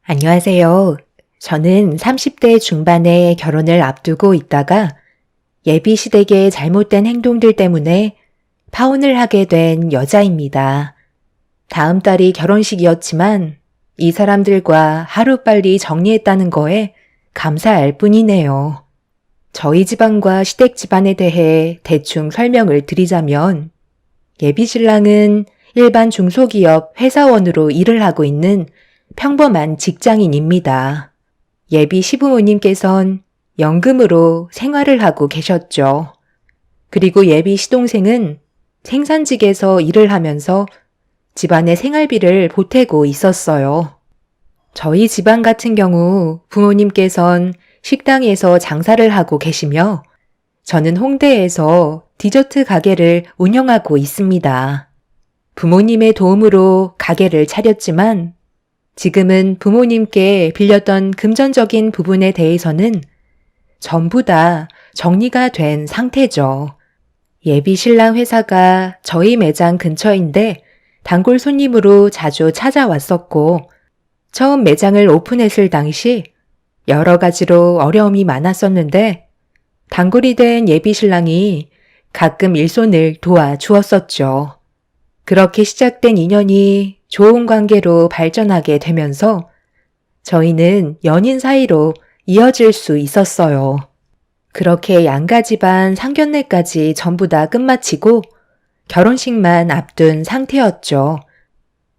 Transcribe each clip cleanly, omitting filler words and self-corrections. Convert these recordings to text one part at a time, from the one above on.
안녕하세요. 저는 30대 중반에 결혼을 앞두고 있다가 예비 시댁의 잘못된 행동들 때문에 파혼을 하게 된 여자입니다. 다음 달이 결혼식이었지만 이 사람들과 하루빨리 정리했다는 거에 감사할 뿐이네요. 저희 집안과 시댁 집안에 대해 대충 설명을 드리자면 예비 신랑은 일반 중소기업 회사원으로 일을 하고 있는 평범한 직장인입니다. 예비 시부모님께선 연금으로 생활을 하고 계셨죠. 그리고 예비 시동생은 생산직에서 일을 하면서 집안의 생활비를 보태고 있었어요. 저희 집안 같은 경우 부모님께선 식당에서 장사를 하고 계시며 저는 홍대에서 디저트 가게를 운영하고 있습니다. 부모님의 도움으로 가게를 차렸지만 지금은 부모님께 빌렸던 금전적인 부분에 대해서는 전부 다 정리가 된 상태죠. 예비 신랑 회사가 저희 매장 근처인데 단골 손님으로 자주 찾아왔었고 처음 매장을 오픈했을 당시 여러 가지로 어려움이 많았었는데 단골이 된 예비 신랑이 가끔 일손을 도와주었었죠. 그렇게 시작된 인연이 좋은 관계로 발전하게 되면서 저희는 연인 사이로 이어질 수 있었어요. 그렇게 양가 집안 상견례까지 전부 다 끝마치고 결혼식만 앞둔 상태였죠.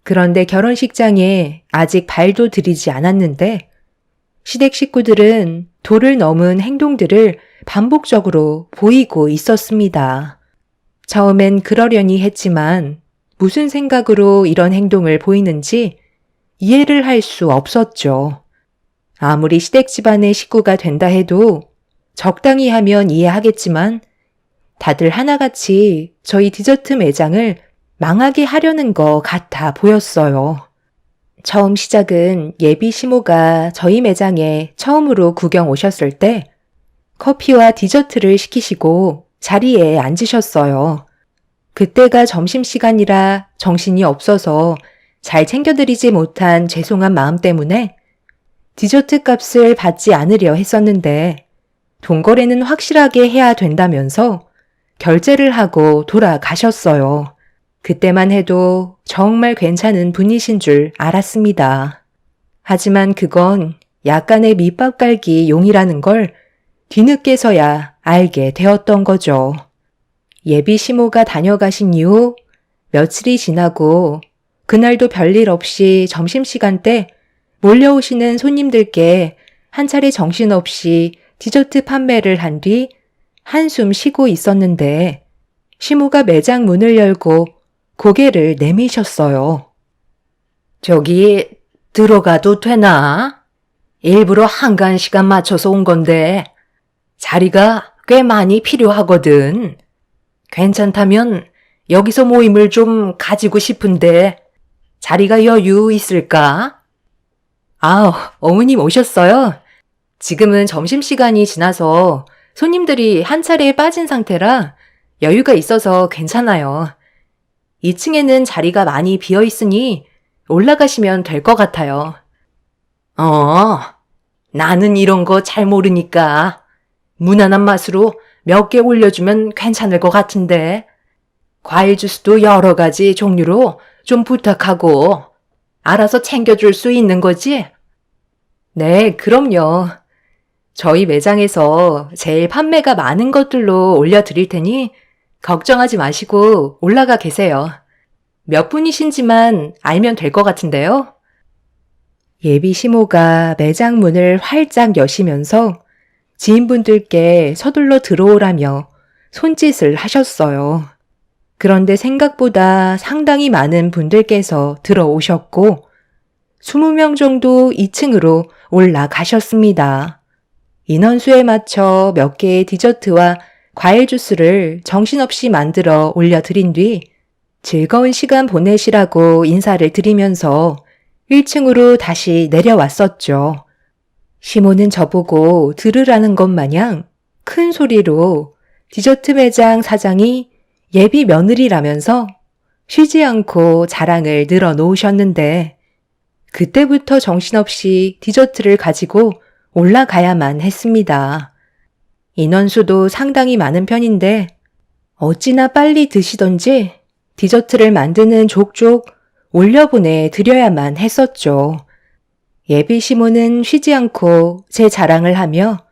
그런데 결혼식장에 아직 발도 들이지 않았는데 시댁 식구들은 도를 넘은 행동들을 반복적으로 보이고 있었습니다. 처음엔 그러려니 했지만 무슨 생각으로 이런 행동을 보이는지 이해를 할 수 없었죠. 아무리 시댁 집안의 식구가 된다 해도 적당히 하면 이해하겠지만 다들 하나같이 저희 디저트 매장을 망하게 하려는 것 같아 보였어요. 처음 시작은 예비 시모가 저희 매장에 처음으로 구경 오셨을 때 커피와 디저트를 시키시고 자리에 앉으셨어요. 그때가 점심시간이라 정신이 없어서 잘 챙겨드리지 못한 죄송한 마음 때문에 디저트 값을 받지 않으려 했었는데 돈거래는 확실하게 해야 된다면서 결제를 하고 돌아가셨어요. 그때만 해도 정말 괜찮은 분이신 줄 알았습니다. 하지만 그건 약간의 밑밥 깔기 용이라는 걸 뒤늦게서야 알게 되었던 거죠. 예비 시모가 다녀가신 이후 며칠이 지나고 그날도 별일 없이 점심시간 때 몰려오시는 손님들께 한 차례 정신없이 디저트 판매를 한 뒤 한숨 쉬고 있었는데 시모가 매장 문을 열고 고개를 내미셨어요. 저기 들어가도 되나? 일부러 한가한 시간 맞춰서 온 건데 자리가 꽤 많이 필요하거든. 괜찮다면 여기서 모임을 좀 가지고 싶은데 자리가 여유 있을까? 어머님 오셨어요? 지금은 점심시간이 지나서 손님들이 한 차례 빠진 상태라 여유가 있어서 괜찮아요. 2층에는 자리가 많이 비어 있으니 올라가시면 될 것 같아요. 나는 이런 거 잘 모르니까 무난한 맛으로 몇 개 올려주면 괜찮을 것 같은데 과일 주스도 여러 가지 종류로 좀 부탁하고 알아서 챙겨줄 수 있는 거지? 네, 그럼요. 저희 매장에서 제일 판매가 많은 것들로 올려드릴 테니 걱정하지 마시고 올라가 계세요. 몇 분이신지만 알면 될 것 같은데요. 예비 시모가 매장 문을 활짝 여시면서 지인분들께 서둘러 들어오라며 손짓을 하셨어요. 그런데 생각보다 상당히 많은 분들께서 들어오셨고 20명 정도 2층으로 올라가셨습니다. 인원수에 맞춰 몇 개의 디저트와 과일 주스를 정신없이 만들어 올려드린 뒤 즐거운 시간 보내시라고 인사를 드리면서 1층으로 다시 내려왔었죠. 시모는 저보고 들으라는 것 마냥 큰 소리로 디저트 매장 사장이 예비 며느리라면서 쉬지 않고 자랑을 늘어놓으셨는데 그때부터 정신없이 디저트를 가지고 올라가야만 했습니다. 인원수도 상당히 많은 편인데 어찌나 빨리 드시던지 디저트를 만드는 족족 올려보내 드려야만 했었죠. 예비 시모는 쉬지 않고 제 자랑을 하며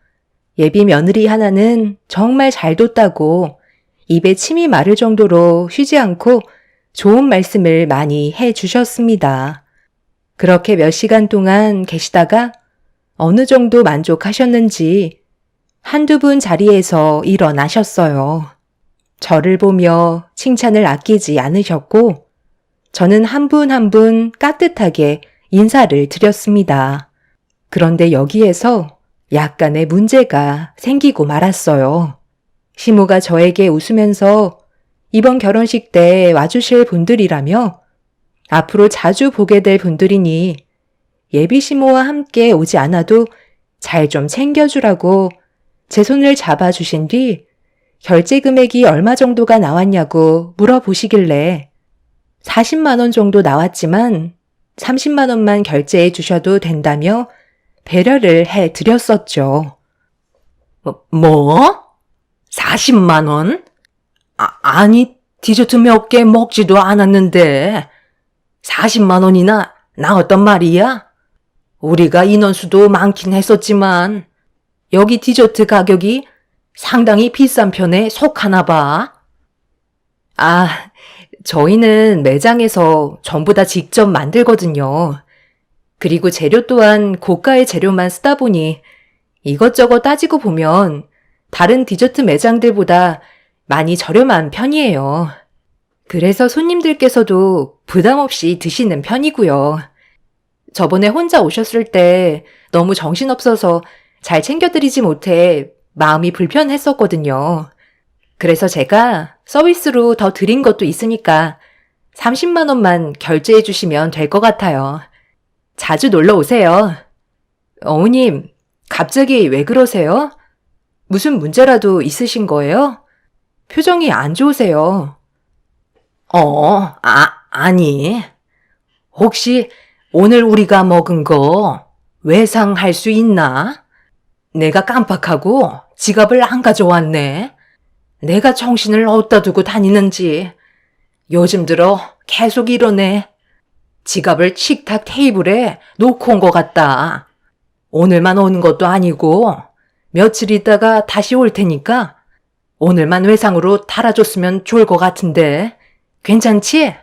예비 며느리 하나는 정말 잘 뒀다고 입에 침이 마를 정도로 쉬지 않고 좋은 말씀을 많이 해 주셨습니다. 그렇게 몇 시간 동안 계시다가 어느 정도 만족하셨는지 한두 분 자리에서 일어나셨어요. 저를 보며 칭찬을 아끼지 않으셨고 저는 한 분 한 분 깍듯하게 인사를 드렸습니다. 그런데 여기에서 약간의 문제가 생기고 말았어요. 시모가 저에게 웃으면서 이번 결혼식 때 와주실 분들이라며 앞으로 자주 보게 될 분들이니 예비 시모와 함께 오지 않아도 잘 좀 챙겨주라고 제 손을 잡아주신 뒤 결제 금액이 얼마 정도가 나왔냐고 물어보시길래 40만 원 정도 나왔지만 30만 원만 결제해 주셔도 된다며 배려를 해 드렸었죠. 뭐? 40만 원? 아니, 디저트 몇 개 먹지도 않았는데 40만 원이나 나왔단 말이야? 우리가 인원수도 많긴 했었지만 여기 디저트 가격이 상당히 비싼 편에 속하나 봐. 저희는 매장에서 전부 다 직접 만들거든요. 그리고 재료 또한 고가의 재료만 쓰다 보니 이것저것 따지고 보면 다른 디저트 매장들보다 많이 저렴한 편이에요. 그래서 손님들께서도 부담 없이 드시는 편이고요. 저번에 혼자 오셨을 때 너무 정신없어서 잘 챙겨드리지 못해 마음이 불편했었거든요. 그래서 제가 서비스로 더 드린 것도 있으니까 30만 원만 결제해 주시면 될 것 같아요. 자주 놀러 오세요. 어머님, 갑자기 왜 그러세요? 무슨 문제라도 있으신 거예요? 표정이 안 좋으세요. 아니. 혹시 오늘 우리가 먹은 거 외상할 수 있나? 내가 깜빡하고 지갑을 안 가져왔네. 내가 정신을 어디다 두고 다니는지 요즘 들어 계속 이러네. 지갑을 식탁 테이블에 놓고 온 것 같다. 오늘만 오는 것도 아니고 며칠 있다가 다시 올 테니까 오늘만 외상으로 달아줬으면 좋을 것 같은데 괜찮지?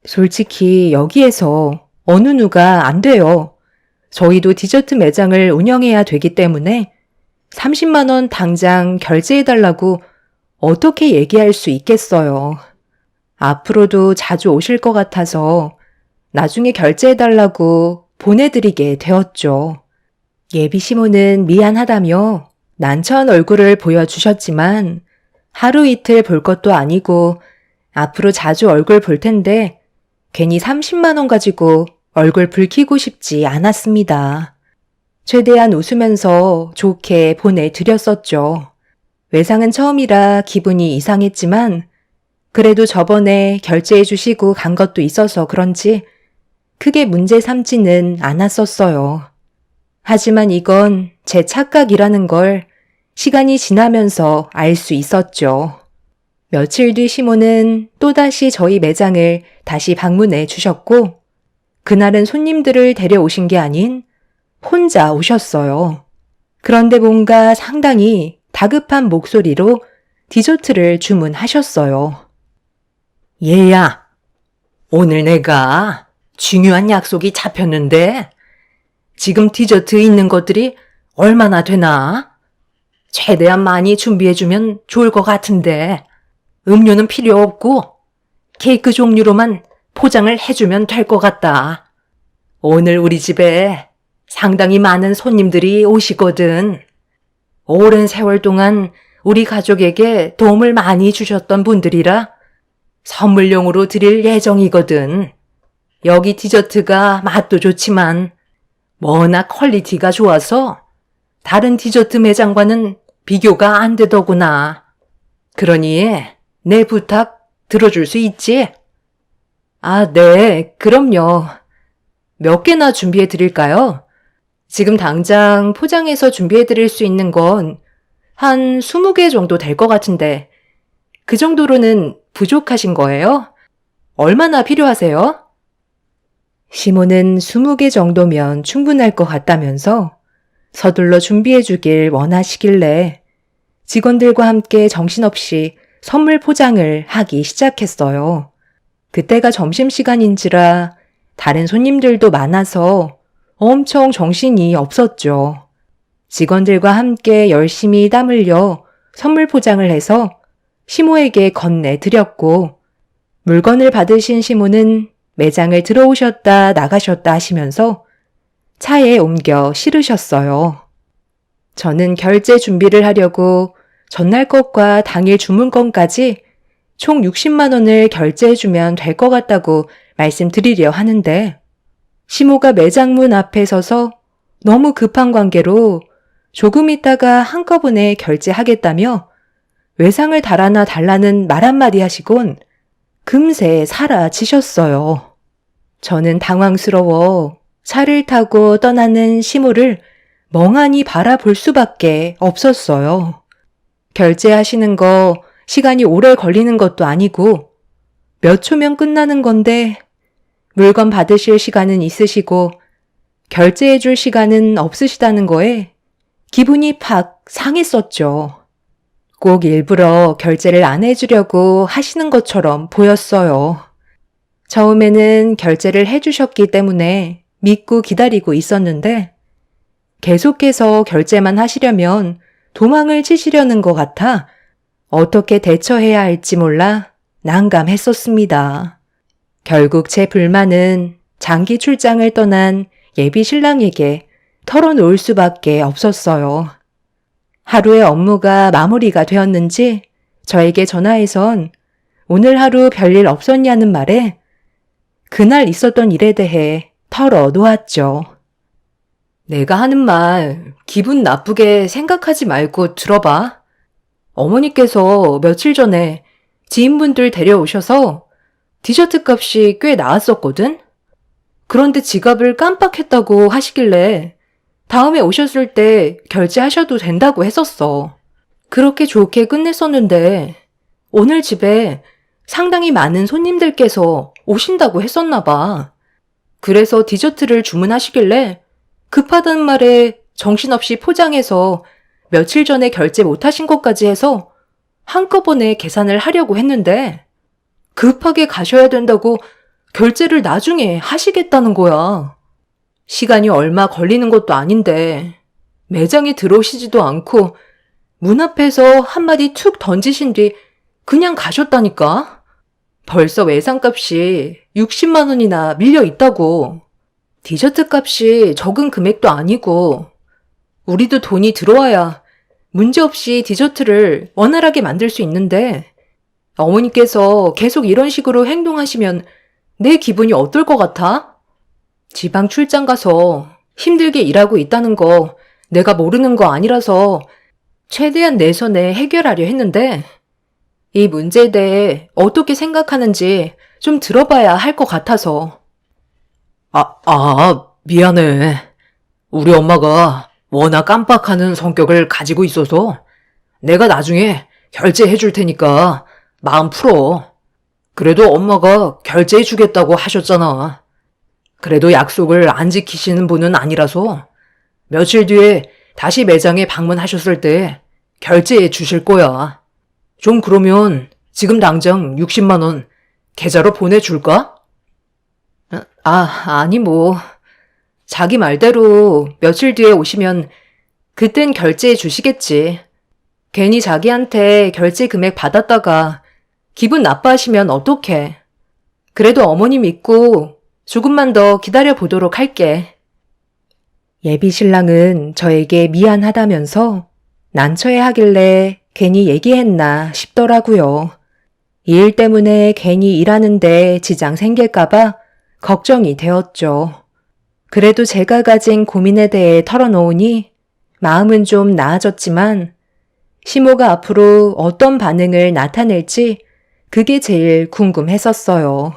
솔직히 여기에서 어느 누가 안 돼요. 저희도 디저트 매장을 운영해야 되기 때문에 30만 원 당장 결제해달라고 어떻게 얘기할 수 있겠어요. 앞으로도 자주 오실 것 같아서 나중에 결제해달라고 보내드리게 되었죠. 예비 시모는 미안하다며 난처한 얼굴을 보여주셨지만 하루 이틀 볼 것도 아니고 앞으로 자주 얼굴 볼 텐데 괜히 30만 원 가지고 얼굴 붉히고 싶지 않았습니다. 최대한 웃으면서 좋게 보내드렸었죠. 외상은 처음이라 기분이 이상했지만 그래도 저번에 결제해 주시고 간 것도 있어서 그런지 크게 문제 삼지는 않았었어요. 하지만 이건 제 착각이라는 걸 시간이 지나면서 알 수 있었죠. 며칠 뒤 시모는 또다시 저희 매장을 다시 방문해 주셨고 그날은 손님들을 데려오신 게 아닌 혼자 오셨어요. 그런데 뭔가 상당히 다급한 목소리로 디저트를 주문하셨어요. 얘야, 오늘 내가 중요한 약속이 잡혔는데 지금 디저트 있는 것들이 얼마나 되나? 최대한 많이 준비해주면 좋을 것 같은데 음료는 필요 없고 케이크 종류로만 포장을 해주면 될 것 같다. 오늘 우리 집에 상당히 많은 손님들이 오시거든. 오랜 세월 동안 우리 가족에게 도움을 많이 주셨던 분들이라 선물용으로 드릴 예정이거든. 여기 디저트가 맛도 좋지만 워낙 퀄리티가 좋아서 다른 디저트 매장과는 비교가 안 되더구나. 그러니 내 부탁 들어줄 수 있지? 네, 그럼요. 몇 개나 준비해 드릴까요? 지금 당장 포장해서 준비해 드릴 수 있는 건 한 20개 정도 될 것 같은데, 그 정도로는 부족하신 거예요? 얼마나 필요하세요? 시모는 20개 정도면 충분할 것 같다면서 서둘러 준비해 주길 원하시길래 직원들과 함께 정신없이 선물 포장을 하기 시작했어요. 그때가 점심시간인지라 다른 손님들도 많아서 엄청 정신이 없었죠. 직원들과 함께 열심히 땀 흘려 선물 포장을 해서 시모에게 건네드렸고, 물건을 받으신 시모는 매장을 들어오셨다 나가셨다 하시면서 차에 옮겨 실으셨어요. 저는 결제 준비를 하려고 전날 것과 당일 주문건까지 총 60만 원을 결제해주면 될 것 같다고 말씀드리려 하는데, 시모가 매장 문 앞에 서서 너무 급한 관계로 조금 있다가 한꺼번에 결제하겠다며 외상을 달아나 달라는 말 한마디 하시곤 금세 사라지셨어요. 저는 당황스러워 차를 타고 떠나는 시모를 멍하니 바라볼 수밖에 없었어요. 결제하시는 거 시간이 오래 걸리는 것도 아니고 몇 초면 끝나는 건데 물건 받으실 시간은 있으시고 결제해 줄 시간은 없으시다는 거에 기분이 팍 상했었죠. 꼭 일부러 결제를 안 해주려고 하시는 것처럼 보였어요. 처음에는 결제를 해주셨기 때문에 믿고 기다리고 있었는데 계속해서 결제만 하시려면 도망을 치시려는 것 같아 어떻게 대처해야 할지 몰라 난감했었습니다. 결국 제 불만은 장기 출장을 떠난 예비 신랑에게 털어놓을 수밖에 없었어요. 하루의 업무가 마무리가 되었는지 저에게 전화해선 오늘 하루 별일 없었냐는 말에 그날 있었던 일에 대해 털어놓았죠. 내가 하는 말 기분 나쁘게 생각하지 말고 들어봐. 어머니께서 며칠 전에 지인분들 데려오셔서 디저트 값이 꽤 나왔었거든? 그런데 지갑을 깜빡했다고 하시길래 다음에 오셨을 때 결제하셔도 된다고 했었어. 그렇게 좋게 끝냈었는데 오늘 집에 상당히 많은 손님들께서 오신다고 했었나 봐. 그래서 디저트를 주문하시길래 급하다는 말에 정신없이 포장해서 며칠 전에 결제 못하신 것까지 해서 한꺼번에 계산을 하려고 했는데 급하게 가셔야 된다고 결제를 나중에 하시겠다는 거야. 시간이 얼마 걸리는 것도 아닌데 매장에 들어오시지도 않고 문 앞에서 한마디 툭 던지신 뒤 그냥 가셨다니까? 벌써 외상값이 60만 원이나 밀려 있다고. 디저트 값이 적은 금액도 아니고 우리도 돈이 들어와야 문제없이 디저트를 원활하게 만들 수 있는데 어머니께서 계속 이런 식으로 행동하시면 내 기분이 어떨 것 같아? 지방 출장 가서 힘들게 일하고 있다는 거 내가 모르는 거 아니라서 최대한 내 손에 해결하려 했는데 이 문제에 대해 어떻게 생각하는지 좀 들어봐야 할 것 같아서. 미안해. 우리 엄마가 워낙 깜빡하는 성격을 가지고 있어서 내가 나중에 결제해 줄 테니까 마음 풀어. 그래도 엄마가 결제해 주겠다고 하셨잖아. 그래도 약속을 안 지키시는 분은 아니라서 며칠 뒤에 다시 매장에 방문하셨을 때 결제해 주실 거야. 좀 그러면 지금 당장 60만 원 계좌로 보내줄까? 아니 뭐. 자기 말대로 며칠 뒤에 오시면 그땐 결제해 주시겠지. 괜히 자기한테 결제 금액 받았다가 기분 나빠하시면 어떡해. 그래도 어머니 믿고 조금만 더 기다려 보도록 할게. 예비 신랑은 저에게 미안하다면서 난처해하길래 괜히 얘기했나 싶더라고요. 이 일 때문에 괜히 일하는데 지장 생길까봐 걱정이 되었죠. 그래도 제가 가진 고민에 대해 털어놓으니 마음은 좀 나아졌지만 시모가 앞으로 어떤 반응을 나타낼지 그게 제일 궁금했었어요.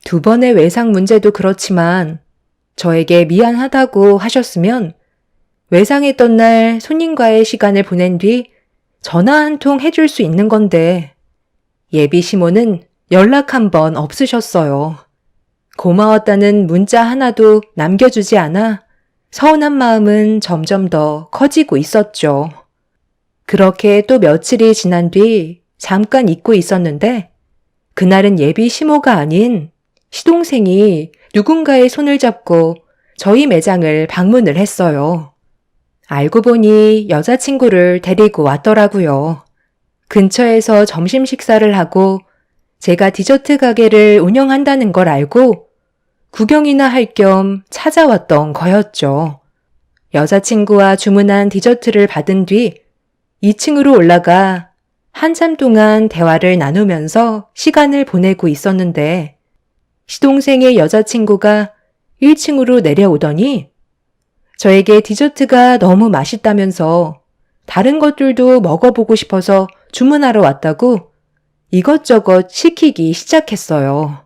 두 번의 외상 문제도 그렇지만 저에게 미안하다고 하셨으면 외상했던 날 손님과의 시간을 보낸 뒤 전화 한 통 해줄 수 있는 건데 예비 시모는 연락 한 번 없으셨어요. 고마웠다는 문자 하나도 남겨주지 않아 서운한 마음은 점점 더 커지고 있었죠. 그렇게 또 며칠이 지난 뒤 잠깐 잊고 있었는데 그날은 예비 시모가 아닌 시동생이 누군가의 손을 잡고 저희 매장을 방문을 했어요. 알고 보니 여자친구를 데리고 왔더라고요. 근처에서 점심 식사를 하고 제가 디저트 가게를 운영한다는 걸 알고 구경이나 할 겸 찾아왔던 거였죠. 여자친구와 주문한 디저트를 받은 뒤 2층으로 올라가 한참 동안 대화를 나누면서 시간을 보내고 있었는데 시동생의 여자친구가 1층으로 내려오더니 저에게 디저트가 너무 맛있다면서 다른 것들도 먹어보고 싶어서 주문하러 왔다고 이것저것 시키기 시작했어요.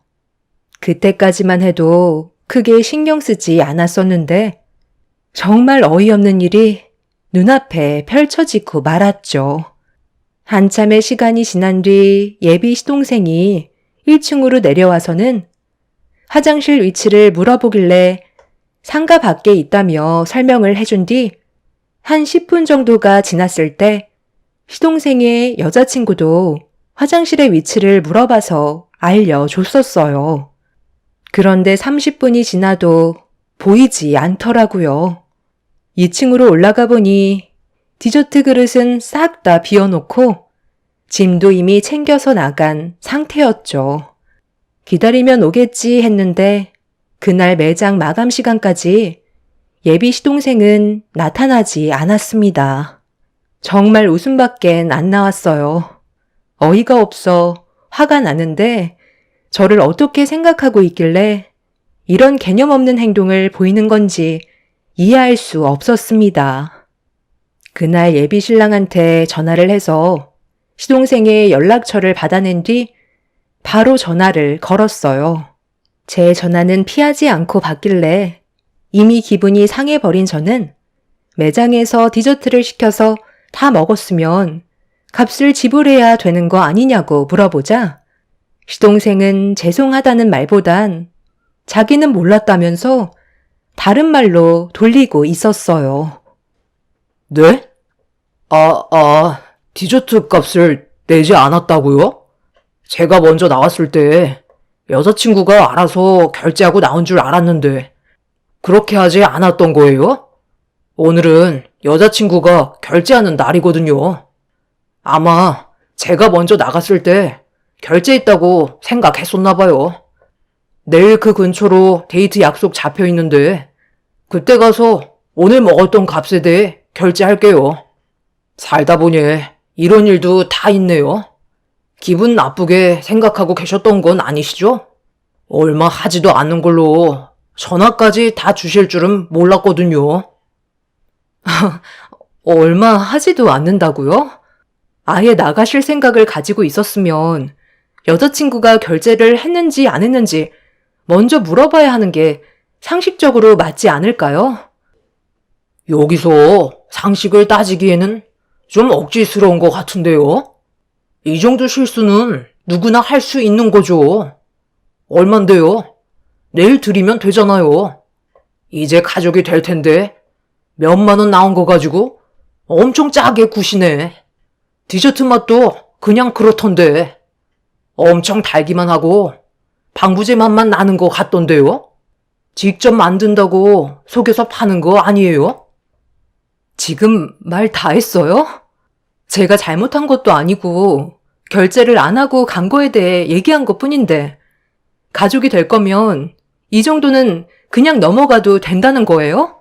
그때까지만 해도 크게 신경 쓰지 않았었는데 정말 어이없는 일이 눈앞에 펼쳐지고 말았죠. 한참의 시간이 지난 뒤 예비 시동생이 1층으로 내려와서는 화장실 위치를 물어보길래 상가 밖에 있다며 설명을 해준 뒤 한 10분 정도가 지났을 때 시동생의 여자친구도 화장실의 위치를 물어봐서 알려줬었어요. 그런데 30분이 지나도 보이지 않더라고요. 2층으로 올라가 보니 디저트 그릇은 싹 다 비워놓고 짐도 이미 챙겨서 나간 상태였죠. 기다리면 오겠지 했는데 그날 매장 마감 시간까지 예비 시동생은 나타나지 않았습니다. 정말 웃음밖엔 안 나왔어요. 어이가 없어 화가 나는데 저를 어떻게 생각하고 있길래 이런 개념 없는 행동을 보이는 건지 이해할 수 없었습니다. 그날 예비 신랑한테 전화를 해서 시동생의 연락처를 받아낸 뒤 바로 전화를 걸었어요. 제 전화는 피하지 않고 받길래 이미 기분이 상해버린 저는 매장에서 디저트를 시켜서 다 먹었으면 값을 지불해야 되는 거 아니냐고 물어보자 시동생은 죄송하다는 말보단 자기는 몰랐다면서 다른 말로 돌리고 있었어요. 네? 디저트 값을 내지 않았다고요? 제가 먼저 나왔을 때 여자친구가 알아서 결제하고 나온 줄 알았는데 그렇게 하지 않았던 거예요? 오늘은 여자친구가 결제하는 날이거든요. 아마 제가 먼저 나갔을 때 결제했다고 생각했었나 봐요. 내일 그 근처로 데이트 약속 잡혀 있는데 그때 가서 오늘 먹었던 값에 대해 결제할게요. 살다 보니 이런 일도 다 있네요. 기분 나쁘게 생각하고 계셨던 건 아니시죠? 얼마 하지도 않는 걸로 전화까지 다 주실 줄은 몰랐거든요. 얼마 하지도 않는다고요? 아예 나가실 생각을 가지고 있었으면 여자친구가 결제를 했는지 안 했는지 먼저 물어봐야 하는 게 상식적으로 맞지 않을까요? 여기서 상식을 따지기에는 좀 억지스러운 것 같은데요? 이 정도 실수는 누구나 할 수 있는 거죠. 얼만데요? 내일 드리면 되잖아요. 이제 가족이 될 텐데 몇만 원 나온 거 가지고 엄청 짜게 구시네. 디저트 맛도 그냥 그렇던데 엄청 달기만 하고 방부제 맛만 나는 것 같던데요? 직접 만든다고 속여서 파는 거 아니에요? 지금 말 다 했어요? 제가 잘못한 것도 아니고 결제를 안 하고 간 거에 대해 얘기한 것 뿐인데 가족이 될 거면 이 정도는 그냥 넘어가도 된다는 거예요?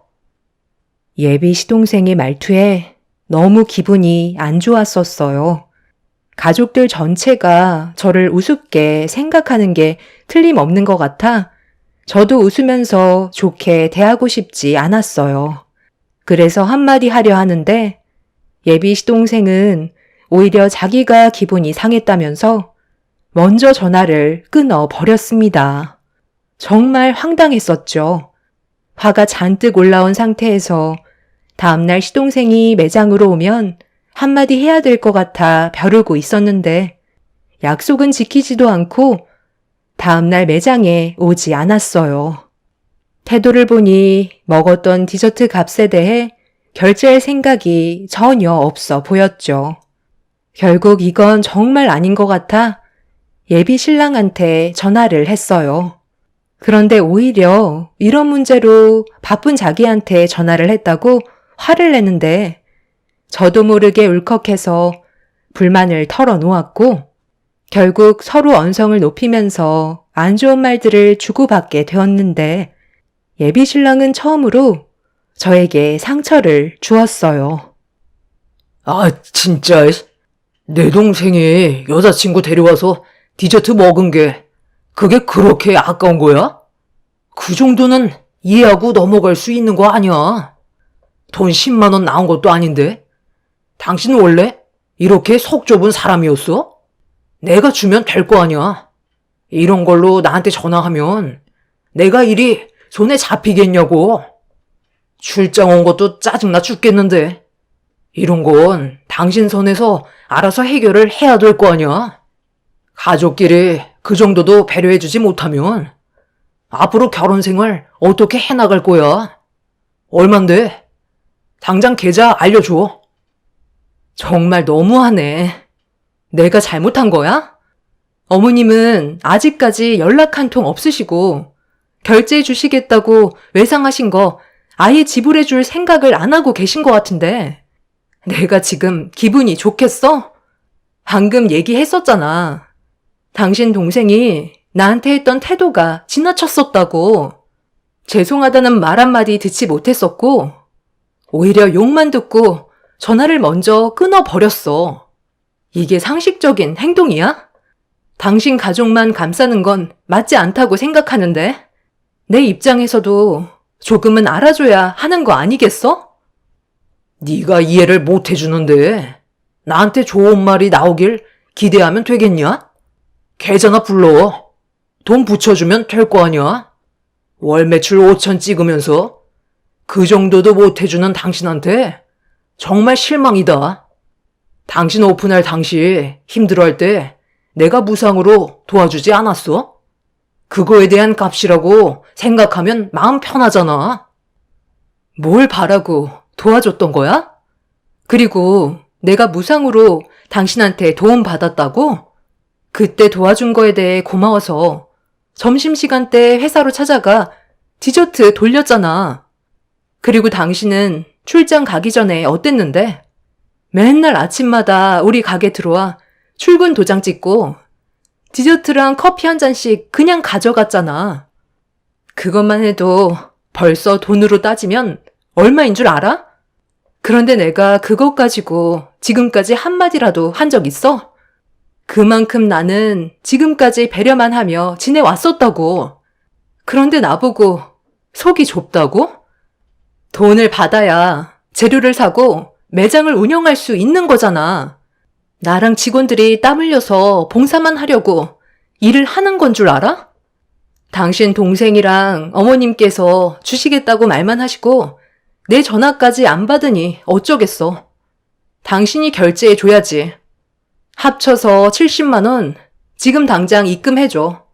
예비 시동생의 말투에 너무 기분이 안 좋았었어요. 가족들 전체가 저를 우습게 생각하는 게 틀림없는 것 같아 저도 웃으면서 좋게 대하고 싶지 않았어요. 그래서 한마디 하려 하는데 예비 시동생은 오히려 자기가 기분이 상했다면서 먼저 전화를 끊어 버렸습니다. 정말 황당했었죠. 화가 잔뜩 올라온 상태에서 다음날 시동생이 매장으로 오면 한마디 해야 될 것 같아 벼르고 있었는데 약속은 지키지도 않고 다음날 매장에 오지 않았어요. 태도를 보니 먹었던 디저트 값에 대해 결제할 생각이 전혀 없어 보였죠. 결국 이건 정말 아닌 것 같아 예비 신랑한테 전화를 했어요. 그런데 오히려 이런 문제로 바쁜 자기한테 전화를 했다고 화를 내는데 저도 모르게 울컥해서 불만을 털어놓았고 결국 서로 언성을 높이면서 안 좋은 말들을 주고받게 되었는데 예비 신랑은 처음으로 저에게 상처를 주었어요. 아, 진짜. 내 동생이 여자친구 데려와서 디저트 먹은 게 그게 그렇게 아까운 거야? 그 정도는 이해하고 넘어갈 수 있는 거 아니야. 돈 10만 원 나온 것도 아닌데. 당신 원래 이렇게 속 좁은 사람이었어? 내가 주면 될 거 아니야. 이런 걸로 나한테 전화하면 내가 일이 손에 잡히겠냐고. 출장 온 것도 짜증나 죽겠는데. 이런 건 당신 선에서 알아서 해결을 해야 될 거 아니야. 가족끼리 그 정도도 배려해주지 못하면 앞으로 결혼 생활 어떻게 해나갈 거야? 얼만데? 당장 계좌 알려줘. 정말 너무하네. 내가 잘못한 거야? 어머님은 아직까지 연락 한 통 없으시고 결제해 주시겠다고 외상하신 거 아예 지불해 줄 생각을 안 하고 계신 것 같은데 내가 지금 기분이 좋겠어? 방금 얘기했었잖아. 당신 동생이 나한테 했던 태도가 지나쳤었다고. 죄송하다는 말 한마디 듣지 못했었고 오히려 욕만 듣고 전화를 먼저 끊어버렸어. 이게 상식적인 행동이야? 당신 가족만 감싸는 건 맞지 않다고 생각하는데 내 입장에서도 조금은 알아줘야 하는 거 아니겠어? 네가 이해를 못 해주는데 나한테 좋은 말이 나오길 기대하면 되겠냐? 계좌나 불러. 돈 붙여주면 될 거 아니야? 월 매출 5천 찍으면서 그 정도도 못 해주는 당신한테 정말 실망이다. 당신 오픈할 당시 힘들어할 때 내가 무상으로 도와주지 않았어? 그거에 대한 값이라고 생각하면 마음 편하잖아. 뭘 바라고 도와줬던 거야? 그리고 내가 무상으로 당신한테 도움 받았다고? 그때 도와준 거에 대해 고마워서 점심시간 때 회사로 찾아가 디저트 돌렸잖아. 그리고 당신은 출장 가기 전에 어땠는데? 맨날 아침마다 우리 가게 들어와 출근 도장 찍고 디저트랑 커피 한 잔씩 그냥 가져갔잖아. 그것만 해도 벌써 돈으로 따지면 얼마인 줄 알아? 그런데 내가 그것 가지고 지금까지 한마디라도 한 적 있어? 그만큼 나는 지금까지 배려만 하며 지내왔었다고. 그런데 나보고 속이 좁다고? 돈을 받아야 재료를 사고 매장을 운영할 수 있는 거잖아. 나랑 직원들이 땀 흘려서 봉사만 하려고 일을 하는 건 줄 알아? 당신 동생이랑 어머님께서 주시겠다고 말만 하시고 내 전화까지 안 받으니 어쩌겠어. 당신이 결제해 줘야지. 합쳐서 70만 원 지금 당장 입금해줘.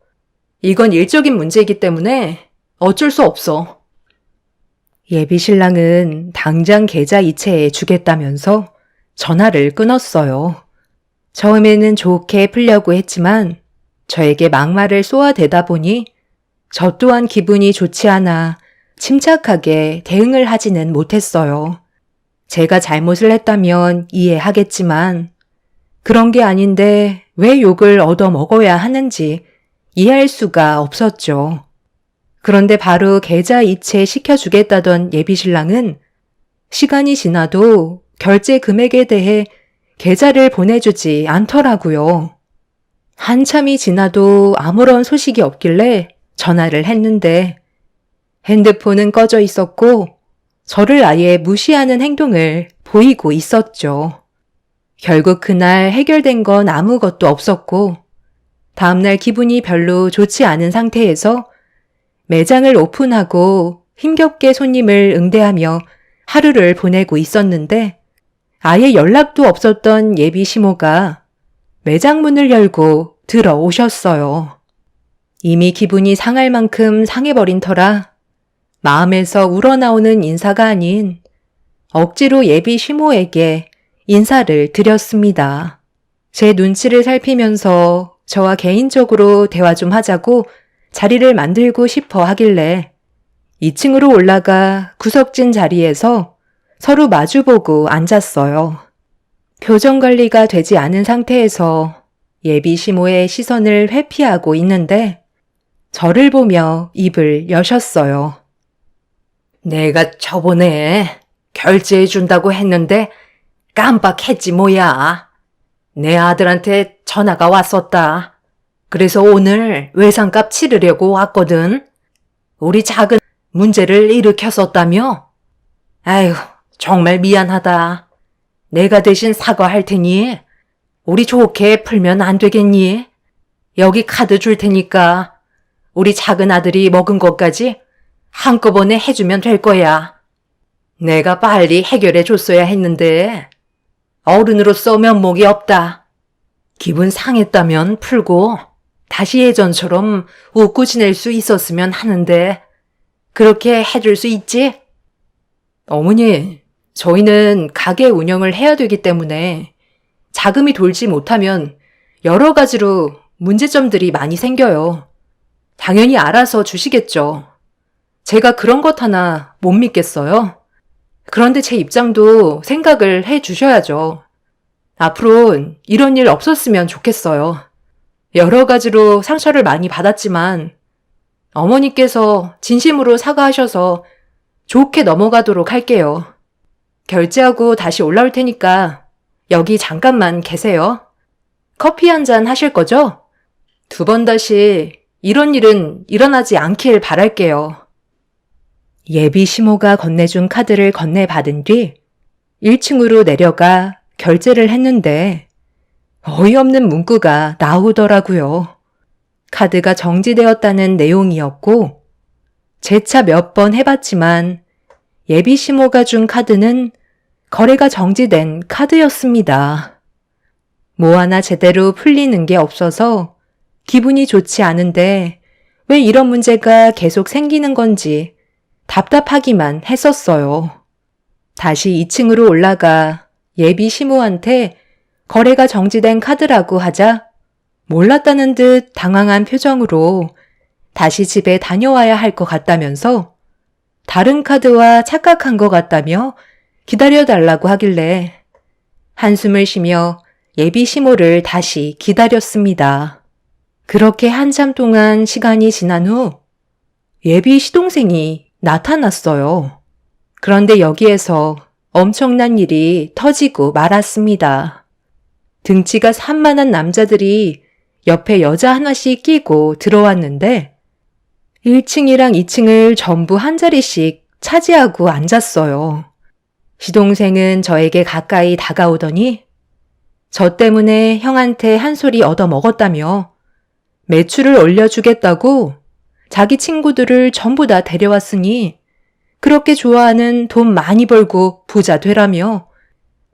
이건 일적인 문제이기 때문에 어쩔 수 없어. 예비 신랑은 당장 계좌 이체해 주겠다면서 전화를 끊었어요. 처음에는 좋게 풀려고 했지만 저에게 막말을 쏘아대다 보니 저 또한 기분이 좋지 않아 침착하게 대응을 하지는 못했어요. 제가 잘못을 했다면 이해하겠지만 그런 게 아닌데 왜 욕을 얻어먹어야 하는지 이해할 수가 없었죠. 그런데 바로 계좌 이체 시켜주겠다던 예비신랑은 시간이 지나도 결제 금액에 대해 계좌를 보내주지 않더라고요. 한참이 지나도 아무런 소식이 없길래 전화를 했는데 핸드폰은 꺼져 있었고 저를 아예 무시하는 행동을 보이고 있었죠. 결국 그날 해결된 건 아무것도 없었고 다음날 기분이 별로 좋지 않은 상태에서 매장을 오픈하고 힘겹게 손님을 응대하며 하루를 보내고 있었는데 아예 연락도 없었던 예비 시모가 매장 문을 열고 들어오셨어요. 이미 기분이 상할 만큼 상해버린 터라 마음에서 우러나오는 인사가 아닌 억지로 예비 시모에게 인사를 드렸습니다. 제 눈치를 살피면서 저와 개인적으로 대화 좀 하자고 자리를 만들고 싶어 하길래 2층으로 올라가 구석진 자리에서 서로 마주보고 앉았어요. 표정 관리가 되지 않은 상태에서 예비 시모의 시선을 회피하고 있는데 저를 보며 입을 여셨어요. 내가 저번에 결제해준다고 했는데 깜빡했지 뭐야. 내 아들한테 전화가 왔었다. 그래서 오늘 외상값 치르려고 왔거든. 우리 작은 문제를 일으켰었다며? 아휴, 정말 미안하다. 내가 대신 사과할 테니 우리 좋게 풀면 안 되겠니? 여기 카드 줄 테니까 우리 작은 아들이 먹은 것까지 한꺼번에 해주면 될 거야. 내가 빨리 해결해 줬어야 했는데 어른으로서 면목이 없다. 기분 상했다면 풀고 다시 예전처럼 웃고 지낼 수 있었으면 하는데 그렇게 해줄 수 있지? 어머니, 저희는 가게 운영을 해야 되기 때문에 자금이 돌지 못하면 여러 가지로 문제점들이 많이 생겨요. 당연히 알아서 주시겠죠. 제가 그런 것 하나 못 믿겠어요. 그런데 제 입장도 생각을 해 주셔야죠. 앞으로 이런 일 없었으면 좋겠어요. 여러 가지로 상처를 많이 받았지만 어머니께서 진심으로 사과하셔서 좋게 넘어가도록 할게요. 결제하고 다시 올라올 테니까 여기 잠깐만 계세요. 커피 한 잔 하실 거죠? 2번 다시 이런 일은 일어나지 않길 바랄게요. 예비 시모가 건네준 카드를 건네받은 뒤 1층으로 내려가 결제를 했는데 어이없는 문구가 나오더라고요. 카드가 정지되었다는 내용이었고 재차 몇 번 해봤지만 예비 시모가 준 카드는 거래가 정지된 카드였습니다. 뭐 하나 제대로 풀리는 게 없어서 기분이 좋지 않은데 왜 이런 문제가 계속 생기는 건지 답답하기만 했었어요. 다시 2층으로 올라가 예비 시모한테 거래가 정지된 카드라고 하자 몰랐다는 듯 당황한 표정으로 다시 집에 다녀와야 할 것 같다면서 다른 카드와 착각한 것 같다며 기다려달라고 하길래 한숨을 쉬며 예비 시모를 다시 기다렸습니다. 그렇게 한참 동안 시간이 지난 후 예비 시동생이 나타났어요. 그런데 여기에서 엄청난 일이 터지고 말았습니다. 등치가 산만한 남자들이 옆에 여자 하나씩 끼고 들어왔는데 1층이랑 2층을 전부 한 자리씩 차지하고 앉았어요. 시동생은 저에게 가까이 다가오더니 저 때문에 형한테 한 소리 얻어먹었다며 매출을 올려주겠다고 자기 친구들을 전부 다 데려왔으니 그렇게 좋아하는 돈 많이 벌고 부자 되라며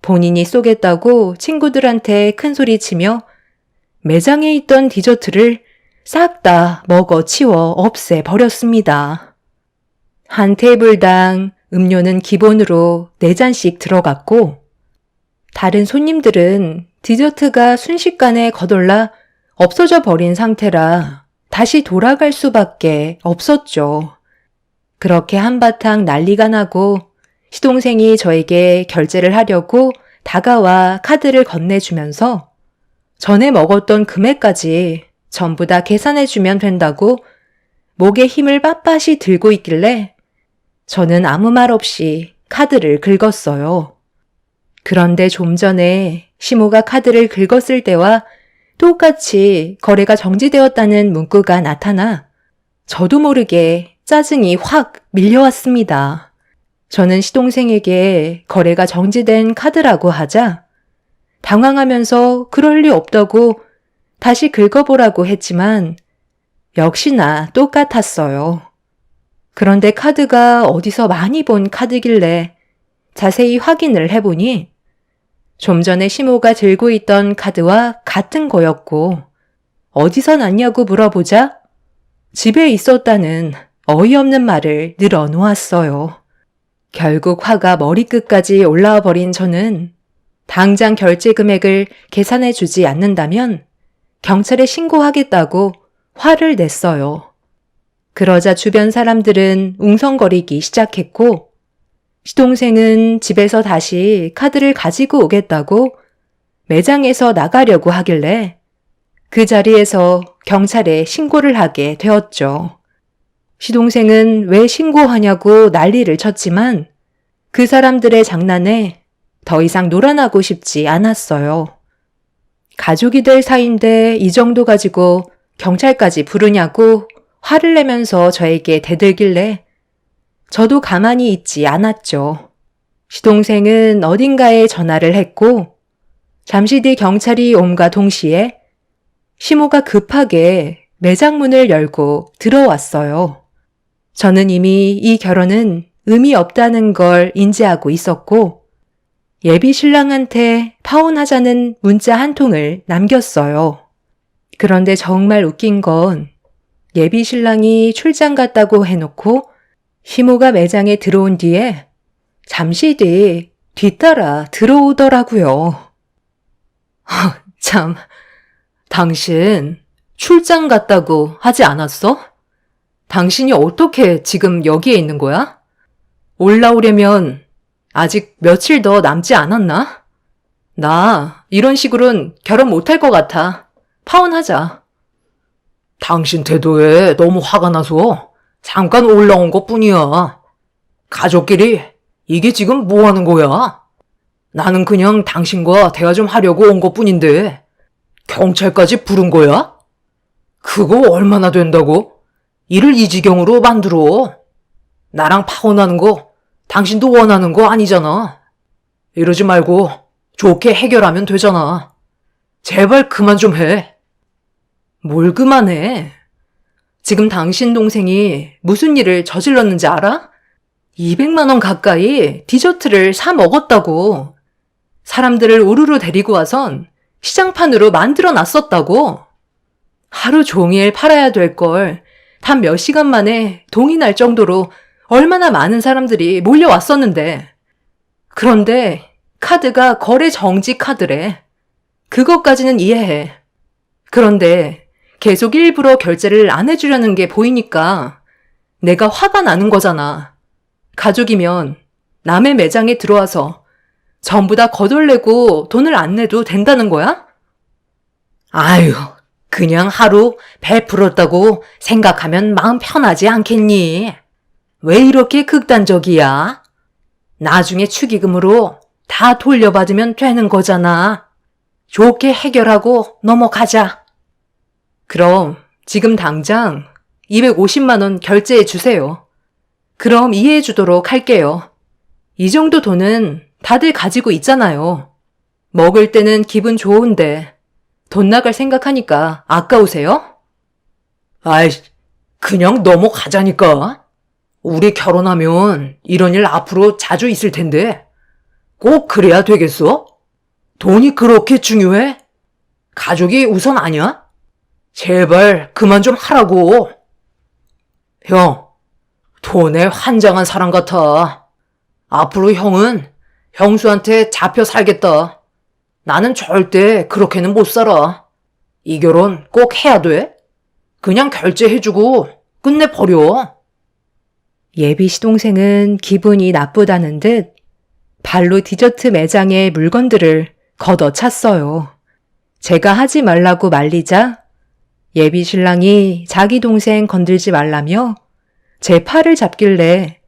본인이 쏘겠다고 친구들한테 큰소리치며 매장에 있던 디저트를 싹 다 먹어 치워 없애버렸습니다. 한 테이블당 음료는 기본으로 4잔씩 들어갔고 다른 손님들은 디저트가 순식간에 거덜나 없어져 버린 상태라 다시 돌아갈 수밖에 없었죠. 그렇게 한바탕 난리가 나고 시동생이 저에게 결제를 하려고 다가와 카드를 건네주면서 전에 먹었던 금액까지 전부 다 계산해주면 된다고 목에 힘을 빳빳이 들고 있길래 저는 아무 말 없이 카드를 긁었어요. 그런데 좀 전에 시모가 카드를 긁었을 때와 똑같이 거래가 정지되었다는 문구가 나타나 저도 모르게 짜증이 확 밀려왔습니다. 저는 시동생에게 거래가 정지된 카드라고 하자 당황하면서 그럴 리 없다고 다시 긁어보라고 했지만 역시나 똑같았어요. 그런데 카드가 어디서 많이 본 카드길래 자세히 확인을 해보니 좀 전에 시모가 들고 있던 카드와 같은 거였고 어디서 났냐고 물어보자 집에 있었다는 어이없는 말을 늘어놓았어요. 결국 화가 머리끝까지 올라와 버린 저는 당장 결제 금액을 계산해 주지 않는다면 경찰에 신고하겠다고 화를 냈어요. 그러자 주변 사람들은 웅성거리기 시작했고 시동생은 집에서 다시 카드를 가지고 오겠다고 매장에서 나가려고 하길래 그 자리에서 경찰에 신고를 하게 되었죠. 시동생은 왜 신고하냐고 난리를 쳤지만 그 사람들의 장난에 더 이상 놀아나고 싶지 않았어요. 가족이 될 사이인데 이 정도 가지고 경찰까지 부르냐고 화를 내면서 저에게 대들길래 저도 가만히 있지 않았죠. 시동생은 어딘가에 전화를 했고 잠시 뒤 경찰이 옴과 동시에 시모가 급하게 매장 문을 열고 들어왔어요. 저는 이미 이 결혼은 의미 없다는 걸 인지하고 있었고 예비 신랑한테 파혼하자는 문자 한 통을 남겼어요. 그런데 정말 웃긴 건 예비 신랑이 출장 갔다고 해놓고 시모가 매장에 들어온 뒤에 잠시 뒤 뒤따라 들어오더라고요. 참, 당신 출장 갔다고 하지 않았어? 당신이 어떻게 지금 여기에 있는 거야? 올라오려면 아직 며칠 더 남지 않았나? 나 이런 식으로는 결혼 못할 것 같아. 파혼하자. 당신 태도에 너무 화가 나서 잠깐 올라온 것 뿐이야. 가족끼리 이게 지금 뭐 하는 거야? 나는 그냥 당신과 대화 좀 하려고 온 것 뿐인데 경찰까지 부른 거야? 그거 얼마나 된다고? 일을 이 지경으로 만들어. 나랑 파혼하는 거 당신도 원하는 거 아니잖아. 이러지 말고 좋게 해결하면 되잖아. 제발 그만 좀 해. 뭘 그만해? 지금 당신 동생이 무슨 일을 저질렀는지 알아? 200만 원 가까이 디저트를 사 먹었다고. 사람들을 우르르 데리고 와선 시장판으로 만들어 놨었다고. 하루 종일 팔아야 될 걸 단 몇 시간 만에 동이 날 정도로 얼마나 많은 사람들이 몰려왔었는데. 그런데 카드가 거래 정지 카드래. 그것까지는 이해해. 그런데 계속 일부러 결제를 안 해주려는 게 보이니까 내가 화가 나는 거잖아. 가족이면 남의 매장에 들어와서 전부 다 거덜내고 돈을 안 내도 된다는 거야? 아유, 그냥 하루 베풀었다고 생각하면 마음 편하지 않겠니? 왜 이렇게 극단적이야? 나중에 축의금으로 다 돌려받으면 되는 거잖아. 좋게 해결하고 넘어가자. 그럼 지금 당장 250만 원 결제해 주세요. 그럼 이해해 주도록 할게요. 이 정도 돈은 다들 가지고 있잖아요. 먹을 때는 기분 좋은데 돈 나갈 생각하니까 아까우세요? 아이, 그냥 넘어가자니까. 우리 결혼하면 이런 일 앞으로 자주 있을 텐데 꼭 그래야 되겠어? 돈이 그렇게 중요해? 가족이 우선 아니야? 제발 그만 좀 하라고. 형, 돈에 환장한 사람 같아. 앞으로 형은 형수한테 잡혀 살겠다. 나는 절대 그렇게는 못 살아. 이 결혼 꼭 해야 돼? 그냥 결제해주고 끝내버려. 예비 시동생은 기분이 나쁘다는 듯 발로 디저트 매장의 물건들을 걷어찼어요. 제가 하지 말라고 말리자 예비 신랑이 자기 동생 건들지 말라며 제 팔을 잡길래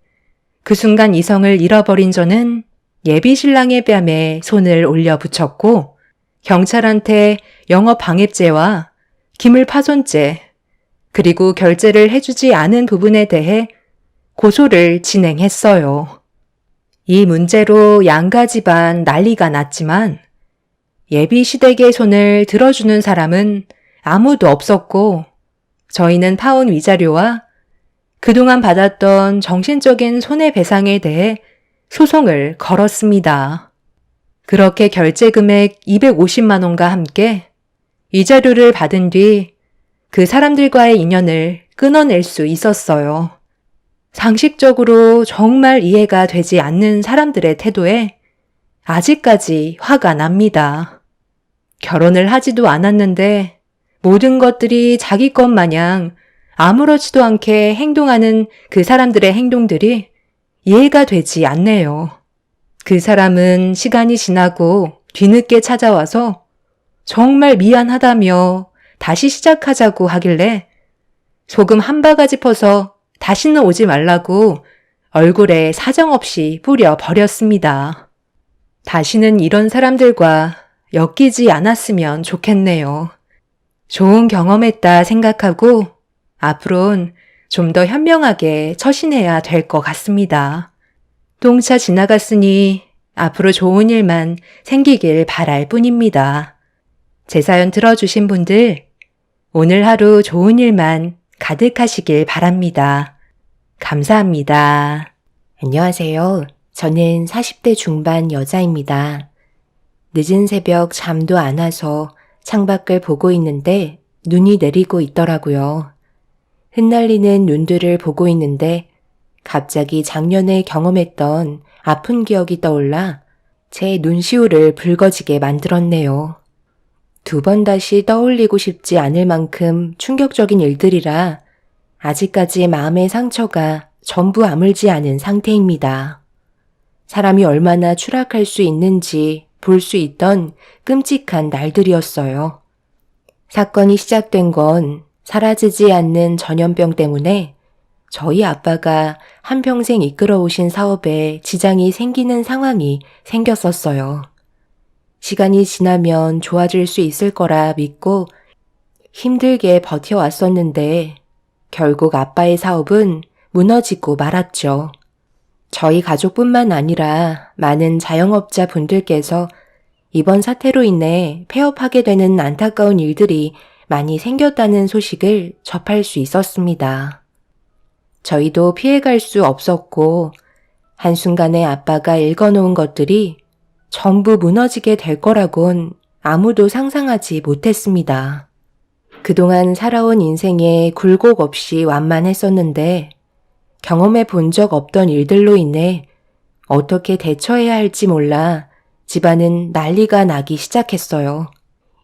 그 순간 이성을 잃어버린 저는 예비 신랑의 뺨에 손을 올려 붙였고 경찰한테 영업 방해죄와 기물파손죄 그리고 결제를 해주지 않은 부분에 대해 고소를 진행했어요. 이 문제로 양가 집안 난리가 났지만 예비 시댁의 손을 들어주는 사람은 아무도 없었고 저희는 파혼 위자료와 그동안 받았던 정신적인 손해배상에 대해 소송을 걸었습니다. 그렇게 결제 금액 250만 원과 함께 이자료를 받은 뒤 그 사람들과의 인연을 끊어낼 수 있었어요. 상식적으로 정말 이해가 되지 않는 사람들의 태도에 아직까지 화가 납니다. 결혼을 하지도 않았는데 모든 것들이 자기 것 마냥 아무렇지도 않게 행동하는 그 사람들의 행동들이 이해가 되지 않네요. 그 사람은 시간이 지나고 뒤늦게 찾아와서 정말 미안하다며 다시 시작하자고 하길래 소금 한 바가지 퍼서 다시는 오지 말라고 얼굴에 사정없이 뿌려 버렸습니다. 다시는 이런 사람들과 엮이지 않았으면 좋겠네요. 좋은 경험했다 생각하고 앞으론 좀 더 현명하게 처신해야 될 것 같습니다. 똥차 지나갔으니 앞으로 좋은 일만 생기길 바랄 뿐입니다. 제 사연 들어주신 분들, 오늘 하루 좋은 일만 가득하시길 바랍니다. 감사합니다. 안녕하세요. 저는 40대 중반 여자입니다. 늦은 새벽 잠도 안 와서 창밖을 보고 있는데 눈이 내리고 있더라고요. 흩날리는 눈들을 보고 있는데 갑자기 작년에 경험했던 아픈 기억이 떠올라 제 눈시울을 붉어지게 만들었네요. 두 번 다시 떠올리고 싶지 않을 만큼 충격적인 일들이라 아직까지 마음의 상처가 전부 아물지 않은 상태입니다. 사람이 얼마나 추락할 수 있는지 볼 수 있던 끔찍한 날들이었어요. 사건이 시작된 건 사라지지 않는 전염병 때문에 저희 아빠가 한평생 이끌어오신 사업에 지장이 생기는 상황이 생겼었어요. 시간이 지나면 좋아질 수 있을 거라 믿고 힘들게 버텨왔었는데 결국 아빠의 사업은 무너지고 말았죠. 저희 가족뿐만 아니라 많은 자영업자 분들께서 이번 사태로 인해 폐업하게 되는 안타까운 일들이 많이 생겼다는 소식을 접할 수 있었습니다. 저희도 피해갈 수 없었고 한순간에 아빠가 읽어놓은 것들이 전부 무너지게 될 거라곤 아무도 상상하지 못했습니다. 그동안 살아온 인생에 굴곡 없이 완만했었는데 경험해 본 적 없던 일들로 인해 어떻게 대처해야 할지 몰라 집안은 난리가 나기 시작했어요.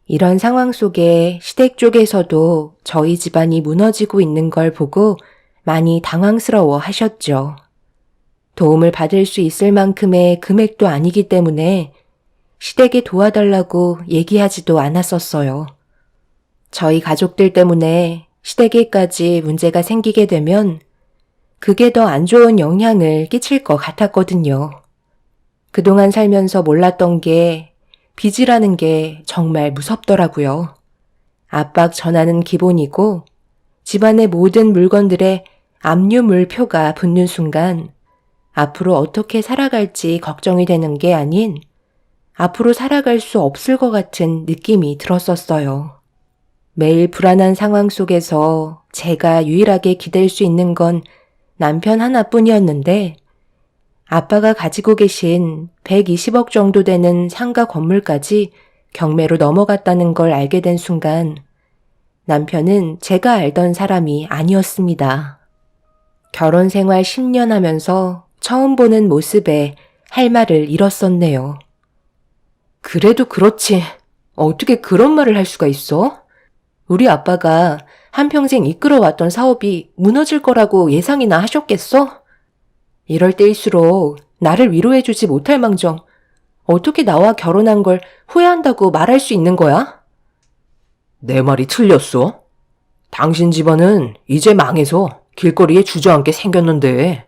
이런 상황 속에 시댁 쪽에서도 저희 집안이 무너지고 있는 걸 보고 많이 당황스러워 하셨죠. 도움을 받을 수 있을 만큼의 금액도 아니기 때문에 시댁에 도와달라고 얘기하지도 않았었어요. 저희 가족들 때문에 시댁에까지 문제가 생기게 되면 그게 더 안 좋은 영향을 끼칠 것 같았거든요. 그동안 살면서 몰랐던 게 빚이라는 게 정말 무섭더라고요. 압박 전화는 기본이고 집안의 모든 물건들에 압류물표가 붙는 순간 앞으로 어떻게 살아갈지 걱정이 되는 게 아닌 앞으로 살아갈 수 없을 것 같은 느낌이 들었었어요. 매일 불안한 상황 속에서 제가 유일하게 기댈 수 있는 건 남편 하나뿐이었는데 아빠가 가지고 계신 120억 정도 되는 상가 건물까지 경매로 넘어갔다는 걸 알게 된 순간 남편은 제가 알던 사람이 아니었습니다. 결혼 생활 10년 하면서 처음 보는 모습에 할 말을 잃었었네요. 그래도 그렇지. 어떻게 그런 말을 할 수가 있어? 우리 아빠가 한평생 이끌어왔던 사업이 무너질 거라고 예상이나 하셨겠어? 이럴 때일수록 나를 위로해주지 못할 망정 어떻게 나와 결혼한 걸 후회한다고 말할 수 있는 거야? 내 말이 틀렸어? 당신 집안은 이제 망해서 길거리에 주저앉게 생겼는데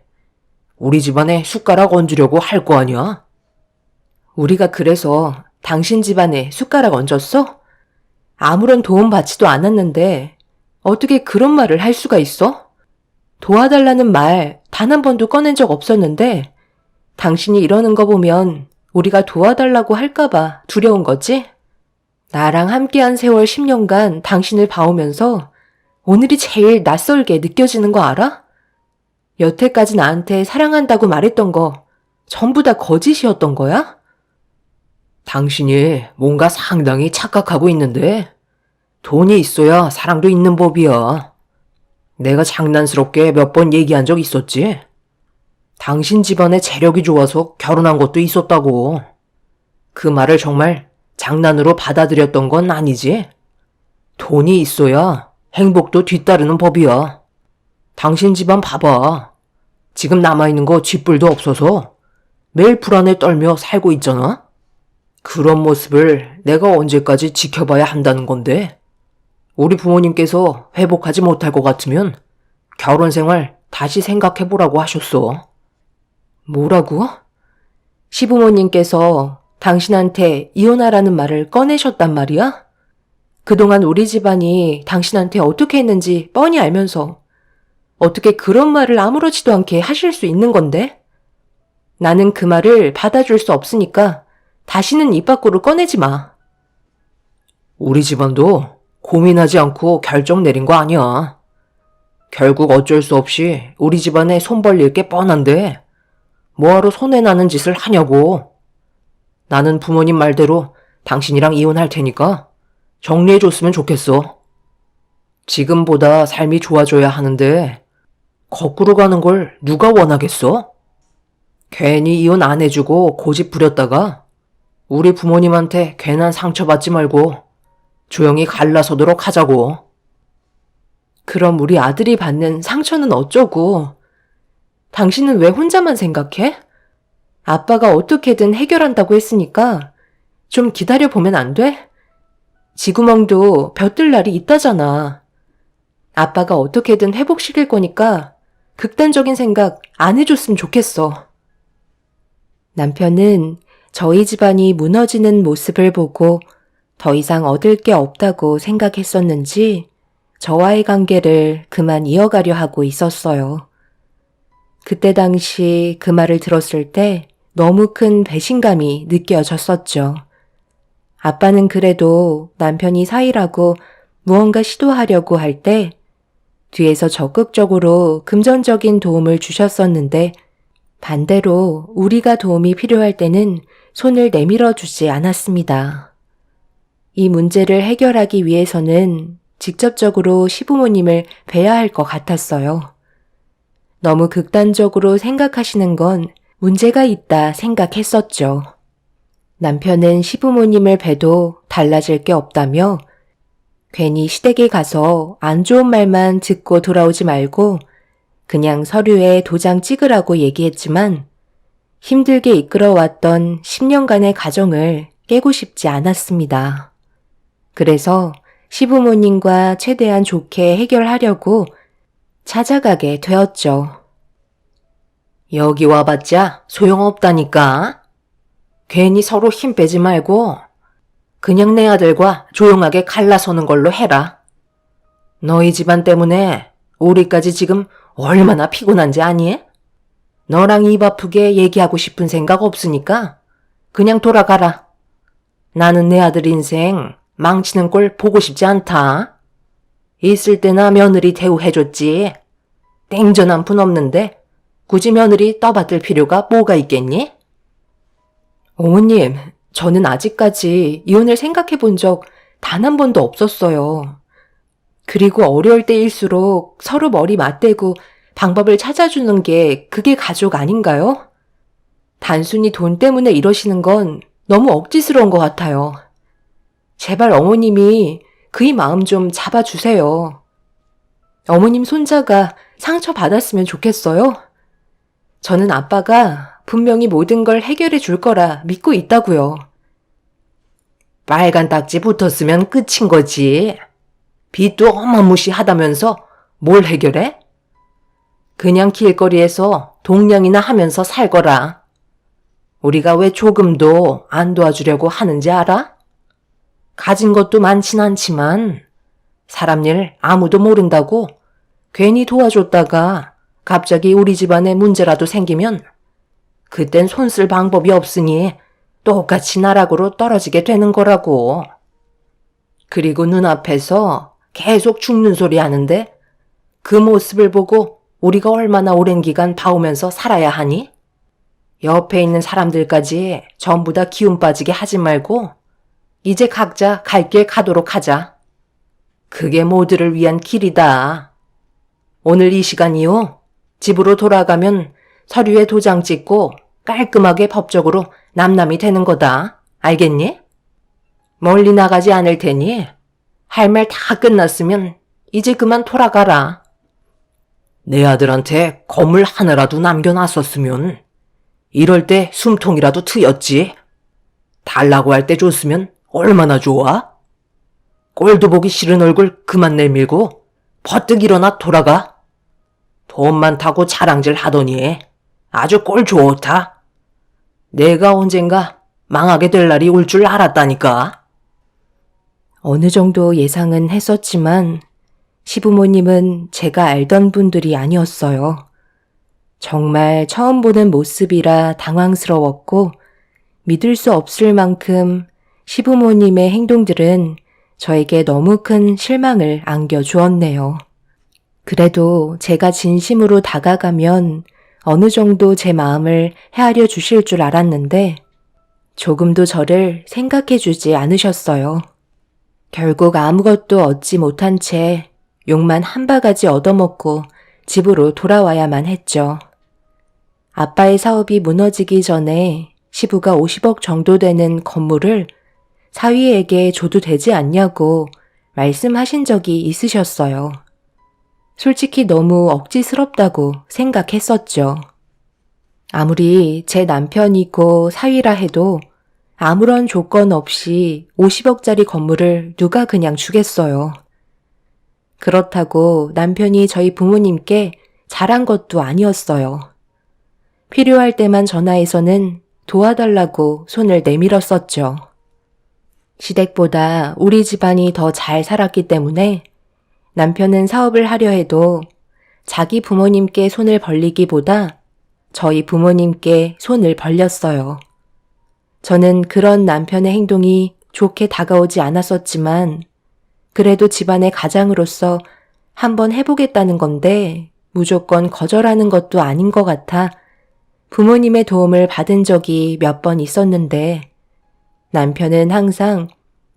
우리 집안에 숟가락 얹으려고 할 거 아니야? 우리가 그래서 당신 집안에 숟가락 얹었어? 아무런 도움 받지도 않았는데 어떻게 그런 말을 할 수가 있어? 도와달라는 말 단 한 번도 꺼낸 적 없었는데 당신이 이러는 거 보면 우리가 도와달라고 할까봐 두려운 거지? 나랑 함께한 세월 10년간 당신을 봐오면서 오늘이 제일 낯설게 느껴지는 거 알아? 여태까지 나한테 사랑한다고 말했던 거 전부 다 거짓이었던 거야? 당신이 뭔가 상당히 착각하고 있는데 돈이 있어야 사랑도 있는 법이야. 내가 장난스럽게 몇 번 얘기한 적 있었지? 당신 집안에 재력이 좋아서 결혼한 것도 있었다고. 그 말을 정말 장난으로 받아들였던 건 아니지? 돈이 있어야 행복도 뒤따르는 법이야. 당신 집안 봐봐. 지금 남아있는 거 쥐뿔도 없어서 매일 불안에 떨며 살고 있잖아? 그런 모습을 내가 언제까지 지켜봐야 한다는 건데? 우리 부모님께서 회복하지 못할 것 같으면 결혼 생활 다시 생각해보라고 하셨어. 뭐라고? 시부모님께서 당신한테 이혼하라는 말을 꺼내셨단 말이야? 그동안 우리 집안이 당신한테 어떻게 했는지 뻔히 알면서 어떻게 그런 말을 아무렇지도 않게 하실 수 있는 건데? 나는 그 말을 받아줄 수 없으니까 다시는 입 밖으로 꺼내지 마. 우리 집안도 고민하지 않고 결정 내린 거 아니야. 결국 어쩔 수 없이 우리 집안에 손 벌릴 게 뻔한데 뭐하러 손해나는 짓을 하냐고. 나는 부모님 말대로 당신이랑 이혼할 테니까 정리해줬으면 좋겠어. 지금보다 삶이 좋아져야 하는데 거꾸로 가는 걸 누가 원하겠어? 괜히 이혼 안 해주고 고집 부렸다가 우리 부모님한테 괜한 상처받지 말고 조용히 갈라서도록 하자고. 그럼 우리 아들이 받는 상처는 어쩌고? 당신은 왜 혼자만 생각해? 아빠가 어떻게든 해결한다고 했으니까 좀 기다려보면 안 돼? 쥐구멍도 벼뜰 날이 있다잖아. 아빠가 어떻게든 회복시킬 거니까 극단적인 생각 안 해줬으면 좋겠어. 남편은 저희 집안이 무너지는 모습을 보고 더 이상 얻을 게 없다고 생각했었는지 저와의 관계를 그만 이어가려 하고 있었어요. 그때 당시 그 말을 들었을 때 너무 큰 배신감이 느껴졌었죠. 아빠는 그래도 남편이 사이라고 무언가 시도하려고 할 때 뒤에서 적극적으로 금전적인 도움을 주셨었는데 반대로 우리가 도움이 필요할 때는 손을 내밀어 주지 않았습니다. 이 문제를 해결하기 위해서는 직접적으로 시부모님을 뵈야 할 것 같았어요. 너무 극단적으로 생각하시는 건 문제가 있다 생각했었죠. 남편은 시부모님을 뵈도 달라질 게 없다며 괜히 시댁에 가서 안 좋은 말만 듣고 돌아오지 말고 그냥 서류에 도장 찍으라고 얘기했지만 힘들게 이끌어왔던 10년간의 가정을 깨고 싶지 않았습니다. 그래서 시부모님과 최대한 좋게 해결하려고 찾아가게 되었죠. 여기 와봤자 소용없다니까. 괜히 서로 힘 빼지 말고 그냥 내 아들과 조용하게 갈라서는 걸로 해라. 너희 집안 때문에 우리까지 지금 얼마나 피곤한지 아니? 너랑 입 아프게 얘기하고 싶은 생각 없으니까 그냥 돌아가라. 나는 내 아들 인생 망치는 꼴 보고 싶지 않다. 있을 때나 며느리 대우해줬지. 땡전 한 푼 없는데 굳이 며느리 떠받들 필요가 뭐가 있겠니? 어머님, 저는 아직까지 이혼을 생각해 본 적 단 한 번도 없었어요. 그리고 어려울 때일수록 서로 머리 맞대고 방법을 찾아주는 게 그게 가족 아닌가요? 단순히 돈 때문에 이러시는 건 너무 억지스러운 것 같아요. 제발 어머님이 그이 마음 좀 잡아주세요. 어머님 손자가 상처받았으면 좋겠어요. 저는 아빠가 분명히 모든 걸 해결해 줄 거라 믿고 있다고요. 빨간 딱지 붙었으면 끝인 거지. 빚도 어마무시하다면서 뭘 해결해? 그냥 길거리에서 동냥이나 하면서 살거라. 우리가 왜 조금도 안 도와주려고 하는지 알아? 가진 것도 많진 않지만 사람 일 아무도 모른다고 괜히 도와줬다가 갑자기 우리 집안에 문제라도 생기면 그땐 손 쓸 방법이 없으니 똑같이 나락으로 떨어지게 되는 거라고. 그리고 눈앞에서 계속 죽는 소리 하는데 그 모습을 보고 우리가 얼마나 오랜 기간 봐오면서 살아야 하니? 옆에 있는 사람들까지 전부 다 기운 빠지게 하지 말고 이제 각자 갈 길 가도록 하자. 그게 모두를 위한 길이다. 오늘 이 시간 이후 집으로 돌아가면 서류에 도장 찍고 깔끔하게 법적으로 남남이 되는 거다. 알겠니? 멀리 나가지 않을 테니 할 말 다 끝났으면 이제 그만 돌아가라. 내 아들한테 건물 하나라도 남겨놨었으면 이럴 때 숨통이라도 트였지. 달라고 할 때 줬으면 얼마나 좋아? 꼴도 보기 싫은 얼굴 그만 내밀고 버뜩 일어나 돌아가. 돈 많다고 자랑질 하더니 아주 꼴 좋다. 내가 언젠가 망하게 될 날이 올 줄 알았다니까. 어느 정도 예상은 했었지만 시부모님은 제가 알던 분들이 아니었어요. 정말 처음 보는 모습이라 당황스러웠고 믿을 수 없을 만큼 시부모님의 행동들은 저에게 너무 큰 실망을 안겨주었네요. 그래도 제가 진심으로 다가가면 어느 정도 제 마음을 헤아려 주실 줄 알았는데 조금도 저를 생각해 주지 않으셨어요. 결국 아무것도 얻지 못한 채 욕만 한 바가지 얻어먹고 집으로 돌아와야만 했죠. 아빠의 사업이 무너지기 전에 시부가 50억 정도 되는 건물을 사위에게 줘도 되지 않냐고 말씀하신 적이 있으셨어요. 솔직히 너무 억지스럽다고 생각했었죠. 아무리 제 남편이고 사위라 해도 아무런 조건 없이 50억짜리 건물을 누가 그냥 주겠어요. 그렇다고 남편이 저희 부모님께 잘한 것도 아니었어요. 필요할 때만 전화해서는 도와달라고 손을 내밀었었죠. 시댁보다 우리 집안이 더 잘 살았기 때문에 남편은 사업을 하려 해도 자기 부모님께 손을 벌리기보다 저희 부모님께 손을 벌렸어요. 저는 그런 남편의 행동이 좋게 다가오지 않았었지만 그래도 집안의 가장으로서 한번 해보겠다는 건데 무조건 거절하는 것도 아닌 것 같아 부모님의 도움을 받은 적이 몇 번 있었는데 남편은 항상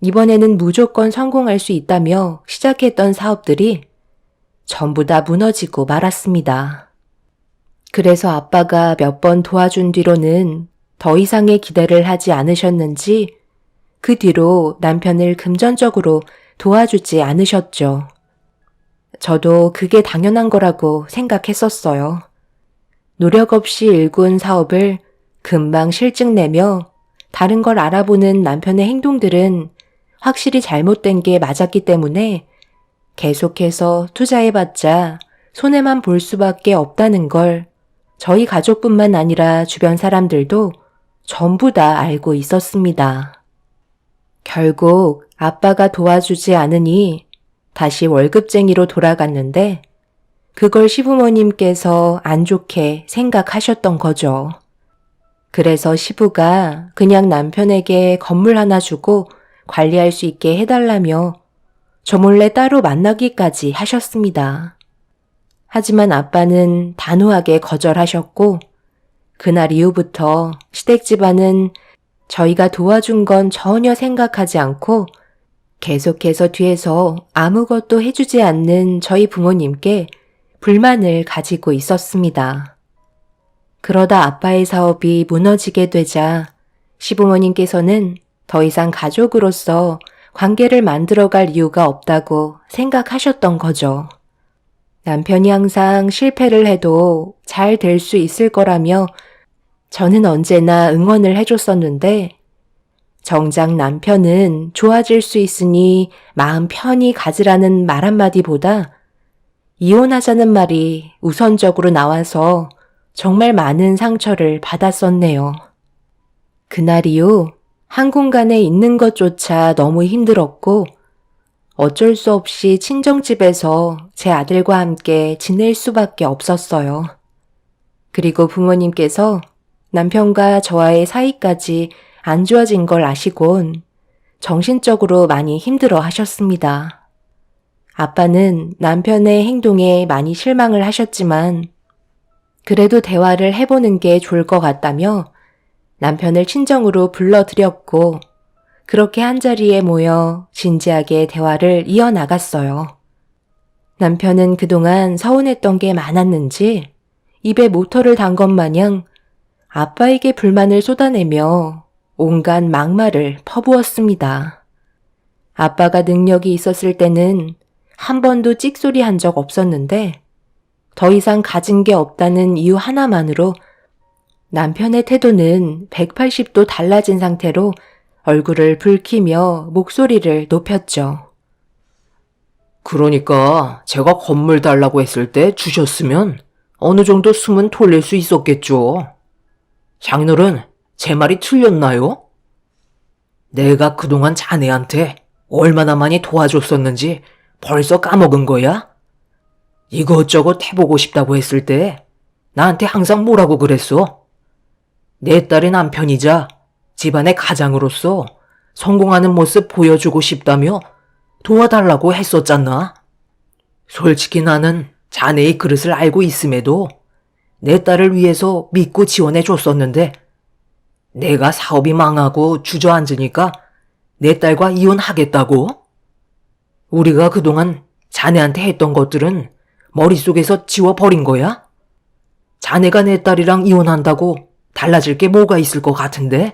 이번에는 무조건 성공할 수 있다며 시작했던 사업들이 전부 다 무너지고 말았습니다. 그래서 아빠가 몇 번 도와준 뒤로는 더 이상의 기대를 하지 않으셨는지 그 뒤로 남편을 금전적으로 도와주지 않으셨죠. 저도 그게 당연한 거라고 생각했었어요. 노력 없이 일군 사업을 금방 실증 내며 다른 걸 알아보는 남편의 행동들은 확실히 잘못된 게 맞았기 때문에 계속해서 투자해봤자 손해만 볼 수밖에 없다는 걸 저희 가족뿐만 아니라 주변 사람들도 전부 다 알고 있었습니다. 결국 아빠가 도와주지 않으니 다시 월급쟁이로 돌아갔는데 그걸 시부모님께서 안 좋게 생각하셨던 거죠. 그래서 시부가 그냥 남편에게 건물 하나 주고 관리할 수 있게 해달라며 저 몰래 따로 만나기까지 하셨습니다. 하지만 아빠는 단호하게 거절하셨고 그날 이후부터 시댁 집안은 저희가 도와준 건 전혀 생각하지 않고 계속해서 뒤에서 아무것도 해주지 않는 저희 부모님께 불만을 가지고 있었습니다. 그러다 아빠의 사업이 무너지게 되자 시부모님께서는 더 이상 가족으로서 관계를 만들어갈 이유가 없다고 생각하셨던 거죠. 남편이 항상 실패를 해도 잘 될 수 있을 거라며 저는 언제나 응원을 해줬었는데 정작 남편은 좋아질 수 있으니 마음 편히 가지라는 말 한마디보다 이혼하자는 말이 우선적으로 나와서 정말 많은 상처를 받았었네요. 그날 이후 한 공간에 있는 것조차 너무 힘들었고 어쩔 수 없이 친정집에서 제 아들과 함께 지낼 수밖에 없었어요. 그리고 부모님께서 남편과 저와의 사이까지 안 좋아진 걸 아시곤 정신적으로 많이 힘들어 하셨습니다. 아빠는 남편의 행동에 많이 실망을 하셨지만 그래도 대화를 해보는 게 좋을 것 같다며 남편을 친정으로 불러들였고 그렇게 한자리에 모여 진지하게 대화를 이어나갔어요. 남편은 그동안 서운했던 게 많았는지 입에 모터를 단 것 마냥 아빠에게 불만을 쏟아내며 온갖 막말을 퍼부었습니다. 아빠가 능력이 있었을 때는 한 번도 찍소리 한 적 없었는데 더 이상 가진 게 없다는 이유 하나만으로 남편의 태도는 180도 달라진 상태로 얼굴을 붉히며 목소리를 높였죠. 그러니까 제가 건물 달라고 했을 때 주셨으면 어느 정도 숨은 돌릴 수 있었겠죠. 장인어른, 제 말이 틀렸나요? 내가 그동안 자네한테 얼마나 많이 도와줬었는지 벌써 까먹은 거야? 이것저것 해보고 싶다고 했을 때 나한테 항상 뭐라고 그랬어? 내 딸의 남편이자 집안의 가장으로서 성공하는 모습 보여주고 싶다며 도와달라고 했었잖아. 솔직히 나는 자네의 그릇을 알고 있음에도 내 딸을 위해서 믿고 지원해 줬었는데 내가 사업이 망하고 주저앉으니까 내 딸과 이혼하겠다고? 우리가 그동안 자네한테 했던 것들은 머릿속에서 지워버린 거야? 자네가 내 딸이랑 이혼한다고 달라질 게 뭐가 있을 것 같은데?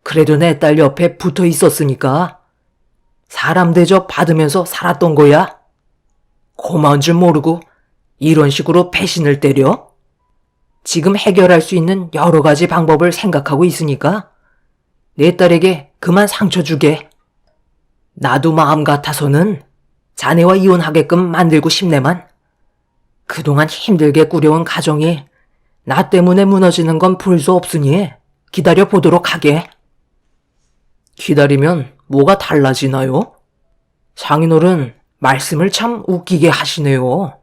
그래도 내 딸 옆에 붙어 있었으니까 사람 대접 받으면서 살았던 거야. 고마운 줄 모르고 이런 식으로 배신을 때려? 지금 해결할 수 있는 여러 가지 방법을 생각하고 있으니까 내 딸에게 그만 상처 주게. 나도 마음 같아서는 자네와 이혼하게끔 만들고 싶네만 그동안 힘들게 꾸려온 가정이 나 때문에 무너지는 건 볼 수 없으니 기다려 보도록 하게. 기다리면 뭐가 달라지나요? 장인어른 말씀을 참 웃기게 하시네요.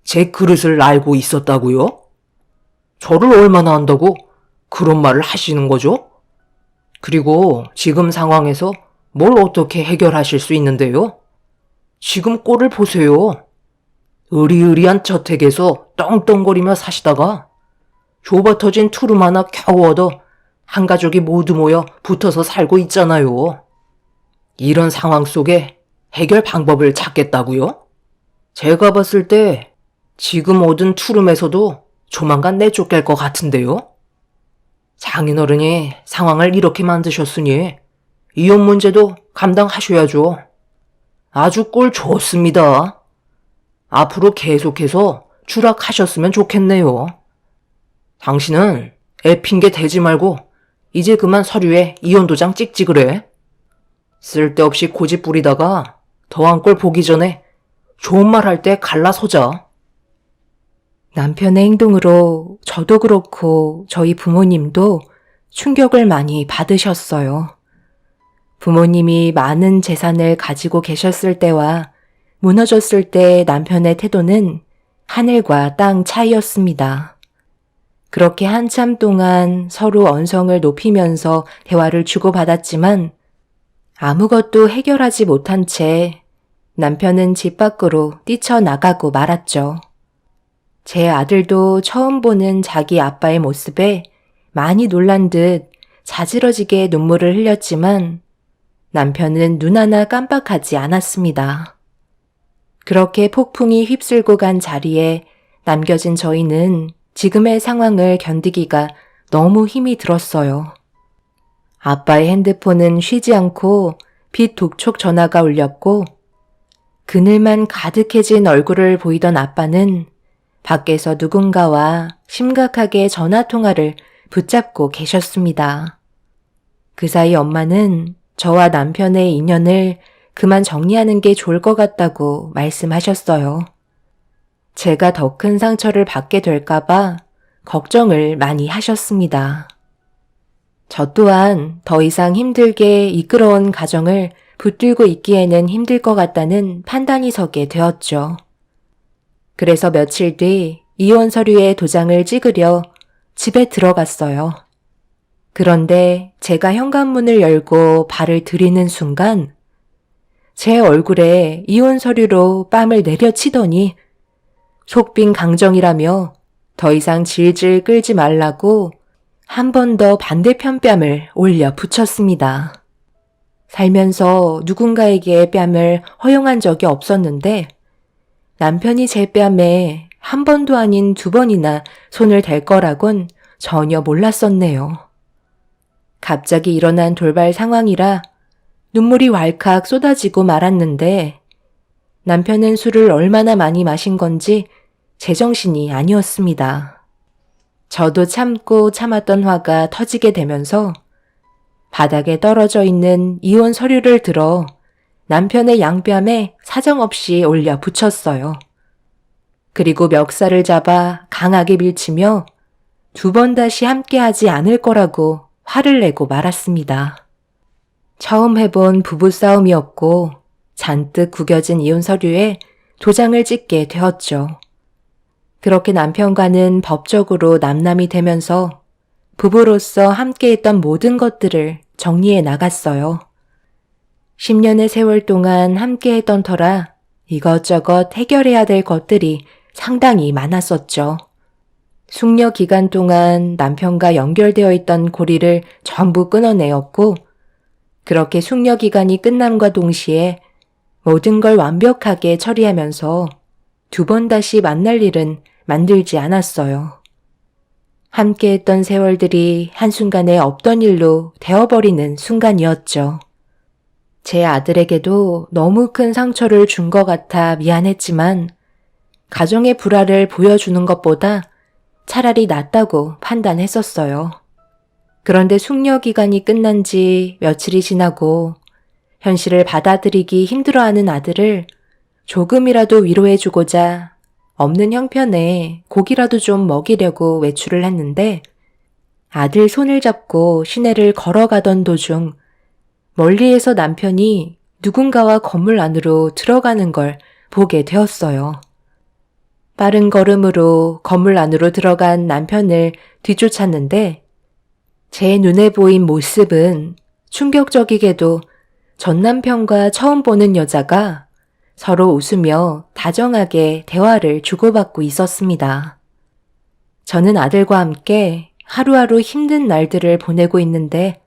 제 그릇을 알고 있었다고요? 저를 얼마나 안다고 그런 말을 하시는 거죠? 그리고 지금 상황에서 뭘 어떻게 해결하실 수 있는데요? 지금 꼴을 보세요. 으리으리한 저택에서 떵떵거리며 사시다가 좁아터진 투룸 하나 겨우 얻어 한 가족이 모두 모여 붙어서 살고 있잖아요. 이런 상황 속에 해결 방법을 찾겠다고요? 제가 봤을 때 지금 얻은 투룸에서도 조만간 내쫓길 것 같은데요? 장인어른이 상황을 이렇게 만드셨으니 이혼 문제도 감당하셔야죠. 아주 꼴 좋습니다. 앞으로 계속해서 추락하셨으면 좋겠네요. 당신은 애 핑계 대지 말고 이제 그만 서류에 이혼 도장 찍지 그래. 쓸데없이 고집 부리다가 더한 꼴 보기 전에 좋은 말 할 때 갈라서자. 남편의 행동으로 저도 그렇고 저희 부모님도 충격을 많이 받으셨어요. 부모님이 많은 재산을 가지고 계셨을 때와 무너졌을 때 남편의 태도는 하늘과 땅 차이였습니다. 그렇게 한참 동안 서로 언성을 높이면서 대화를 주고받았지만 아무것도 해결하지 못한 채 남편은 집 밖으로 뛰쳐나가고 말았죠. 제 아들도 처음 보는 자기 아빠의 모습에 많이 놀란 듯 자지러지게 눈물을 흘렸지만 남편은 눈 하나 깜빡하지 않았습니다. 그렇게 폭풍이 휩쓸고 간 자리에 남겨진 저희는 지금의 상황을 견디기가 너무 힘이 들었어요. 아빠의 핸드폰은 쉬지 않고 빛 독촉 전화가 울렸고 그늘만 가득해진 얼굴을 보이던 아빠는 밖에서 누군가와 심각하게 전화통화를 붙잡고 계셨습니다. 그 사이 엄마는 저와 남편의 인연을 그만 정리하는 게 좋을 것 같다고 말씀하셨어요. 제가 더 큰 상처를 받게 될까봐 걱정을 많이 하셨습니다. 저 또한 더 이상 힘들게 이끌어온 가정을 붙들고 있기에는 힘들 것 같다는 판단이 서게 되었죠. 그래서 며칠 뒤 이혼 서류에 도장을 찍으려 집에 들어갔어요. 그런데 제가 현관문을 열고 발을 들이는 순간 제 얼굴에 이혼 서류로 뺨을 내려치더니 속빈 강정이라며 더 이상 질질 끌지 말라고 한 번 더 반대편 뺨을 올려 붙였습니다. 살면서 누군가에게 뺨을 허용한 적이 없었는데 남편이 제 뺨에 한 번도 아닌 2번이나 손을 댈 거라곤 전혀 몰랐었네요. 갑자기 일어난 돌발 상황이라 눈물이 왈칵 쏟아지고 말았는데 남편은 술을 얼마나 많이 마신 건지 제정신이 아니었습니다. 저도 참고 참았던 화가 터지게 되면서 바닥에 떨어져 있는 이혼 서류를 들어 남편의 양뺨에 사정없이 올려 붙였어요. 그리고 멱살을 잡아 강하게 밀치며 2번 다시 함께하지 않을 거라고 화를 내고 말았습니다. 처음 해본 부부싸움이었고 잔뜩 구겨진 이혼 서류에 도장을 찍게 되었죠. 그렇게 남편과는 법적으로 남남이 되면서 부부로서 함께했던 모든 것들을 정리해 나갔어요. 10년의 세월 동안 함께했던 터라 이것저것 해결해야 될 것들이 상당히 많았었죠. 숙려 기간 동안 남편과 연결되어 있던 고리를 전부 끊어내었고 그렇게 숙려 기간이 끝남과 동시에 모든 걸 완벽하게 처리하면서 2번 다시 만날 일은 만들지 않았어요. 함께했던 세월들이 한순간에 없던 일로 되어버리는 순간이었죠. 제 아들에게도 너무 큰 상처를 준 것 같아 미안했지만 가정의 불화를 보여주는 것보다 차라리 낫다고 판단했었어요. 그런데 숙려 기간이 끝난 지 며칠이 지나고 현실을 받아들이기 힘들어하는 아들을 조금이라도 위로해주고자 없는 형편에 고기라도 좀 먹이려고 외출을 했는데 아들 손을 잡고 시내를 걸어가던 도중 멀리에서 남편이 누군가와 건물 안으로 들어가는 걸 보게 되었어요. 빠른 걸음으로 건물 안으로 들어간 남편을 뒤쫓았는데 제 눈에 보인 모습은 충격적이게도 전 남편과 처음 보는 여자가 서로 웃으며 다정하게 대화를 주고받고 있었습니다. 저는 아들과 함께 하루하루 힘든 날들을 보내고 있는데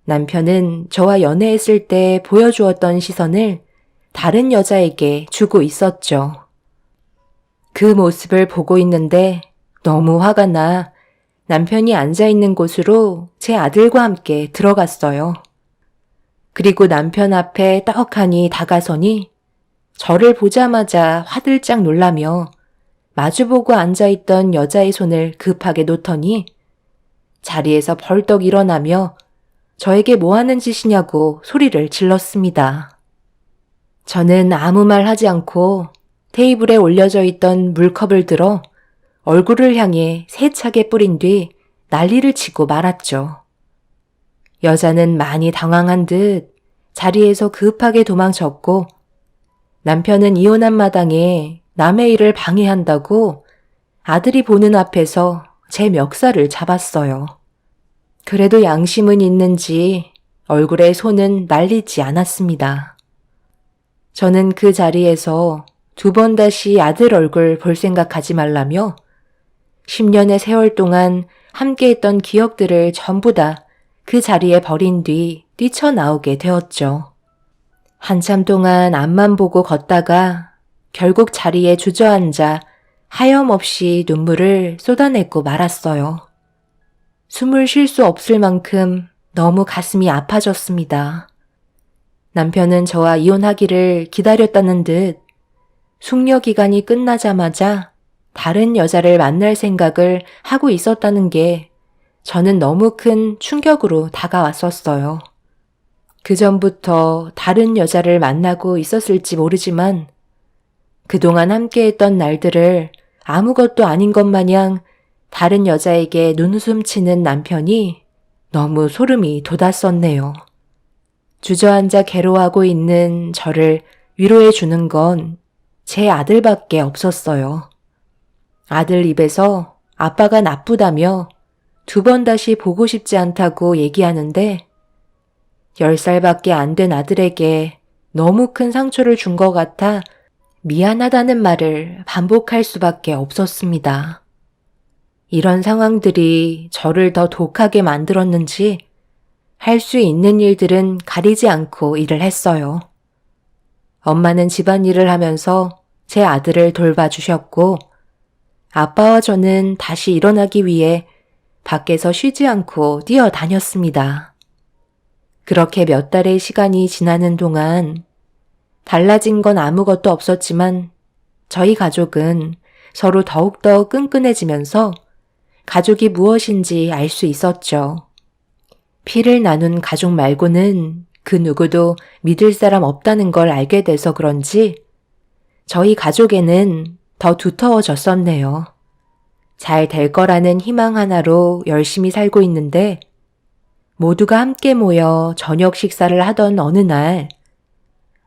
남편은 저와 연애했을 때 보여주었던 시선을 다른 여자에게 주고 있었죠. 그 모습을 보고 있는데 너무 화가 나 남편이 앉아있는 곳으로 제 아들과 함께 들어갔어요. 그리고 남편 앞에 떡하니 다가서니 저를 보자마자 화들짝 놀라며 마주보고 앉아있던 여자의 손을 급하게 놓더니 자리에서 벌떡 일어나며 저에게 뭐 하는 짓이냐고 소리를 질렀습니다. 저는 아무 말 하지 않고 테이블에 올려져 있던 물컵을 들어 얼굴을 향해 세차게 뿌린 뒤 난리를 치고 말았죠. 여자는 많이 당황한 듯 자리에서 급하게 도망쳤고 남편은 이혼한 마당에 남의 일을 방해한다고 아들이 보는 앞에서 제 멱살을 잡았어요. 그래도 양심은 있는지 얼굴에 손은 날리지 않았습니다. 저는 그 자리에서 2번 다시 아들 얼굴 볼 생각하지 말라며 10년의 세월 동안 함께했던 기억들을 전부 다 그 자리에 버린 뒤 뛰쳐나오게 되었죠. 한참 동안 앞만 보고 걷다가 결국 자리에 주저앉아 하염없이 눈물을 쏟아내고 말았어요. 숨을 쉴 수 없을 만큼 너무 가슴이 아파졌습니다. 남편은 저와 이혼하기를 기다렸다는 듯 숙려 기간이 끝나자마자 다른 여자를 만날 생각을 하고 있었다는 게 저는 너무 큰 충격으로 다가왔었어요. 그 전부터 다른 여자를 만나고 있었을지 모르지만 그동안 함께했던 날들을 아무것도 아닌 것 마냥 다른 여자에게 눈웃음 치는 남편이 너무 소름이 돋았었네요. 주저앉아 괴로워하고 있는 저를 위로해 주는 건 제 아들밖에 없었어요. 아들 입에서 아빠가 나쁘다며 2번 다시 보고 싶지 않다고 얘기하는데 10살밖에 안 된 아들에게 너무 큰 상처를 준 것 같아 미안하다는 말을 반복할 수밖에 없었습니다. 이런 상황들이 저를 더 독하게 만들었는지 할 수 있는 일들은 가리지 않고 일을 했어요. 엄마는 집안일을 하면서 제 아들을 돌봐주셨고 아빠와 저는 다시 일어나기 위해 밖에서 쉬지 않고 뛰어다녔습니다. 그렇게 몇 달의 시간이 지나는 동안 달라진 건 아무것도 없었지만 저희 가족은 서로 더욱더 끈끈해지면서 가족이 무엇인지 알 수 있었죠. 피를 나눈 가족 말고는 그 누구도 믿을 사람 없다는 걸 알게 돼서 그런지 저희 가족에는 더 두터워졌었네요. 잘 될 거라는 희망 하나로 열심히 살고 있는데 모두가 함께 모여 저녁 식사를 하던 어느 날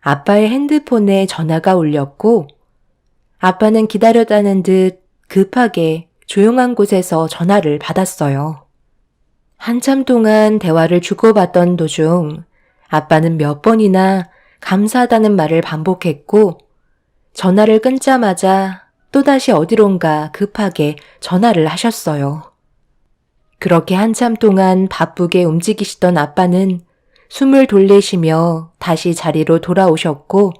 아빠의 핸드폰에 전화가 울렸고 아빠는 기다렸다는 듯 급하게 조용한 곳에서 전화를 받았어요. 한참 동안 대화를 주고받던 도중 아빠는 몇 번이나 감사하다는 말을 반복했고 전화를 끊자마자 또다시 어디론가 급하게 전화를 하셨어요. 그렇게 한참 동안 바쁘게 움직이시던 아빠는 숨을 돌리시며 다시 자리로 돌아오셨고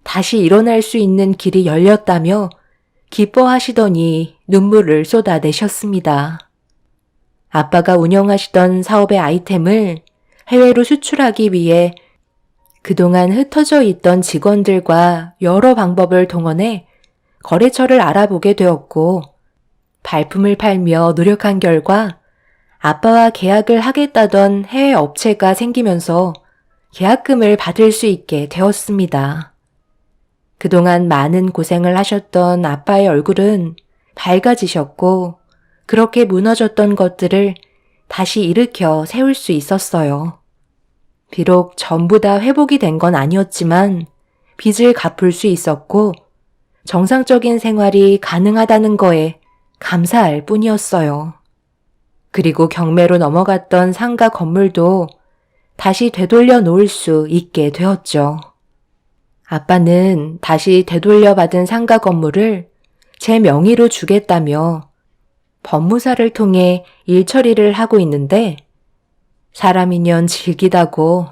다시 일어날 수 있는 길이 열렸다며 기뻐하시더니 눈물을 쏟아내셨습니다. 아빠가 운영하시던 사업의 아이템을 해외로 수출하기 위해 그동안 흩어져 있던 직원들과 여러 방법을 동원해 거래처를 알아보게 되었고 발품을 팔며 노력한 결과 아빠와 계약을 하겠다던 해외 업체가 생기면서 계약금을 받을 수 있게 되었습니다. 그동안 많은 고생을 하셨던 아빠의 얼굴은 밝아지셨고 그렇게 무너졌던 것들을 다시 일으켜 세울 수 있었어요. 비록 전부 다 회복이 된 건 아니었지만 빚을 갚을 수 있었고 정상적인 생활이 가능하다는 거에 감사할 뿐이었어요. 그리고 경매로 넘어갔던 상가 건물도 다시 되돌려 놓을 수 있게 되었죠. 아빠는 다시 되돌려 받은 상가 건물을 제 명의로 주겠다며 법무사를 통해 일 처리를 하고 있는데 사람이년 질기다고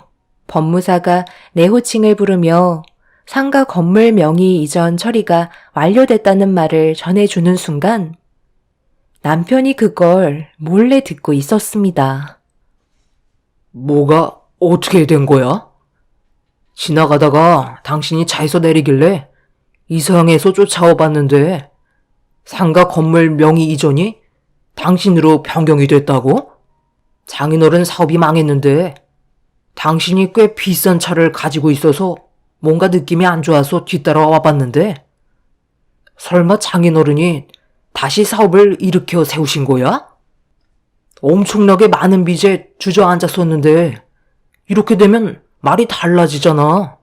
법무사가 내 호칭을 부르며 상가 건물 명의 이전 처리가 완료됐다는 말을 전해주는 순간 남편이 그걸 몰래 듣고 있었습니다. 뭐가 어떻게 된 거야? 지나가다가 당신이 차에서 내리길래 이상해서 쫓아와 봤는데 상가 건물 명의 이전이 당신으로 변경이 됐다고? 장인어른 사업이 망했는데 당신이 꽤 비싼 차를 가지고 있어서 뭔가 느낌이 안 좋아서 뒤따라와 봤는데 설마 장인어른이 다시 사업을 일으켜 세우신 거야? 엄청나게 많은 빚에 주저앉았었는데 이렇게 되면 말이 달라지잖아.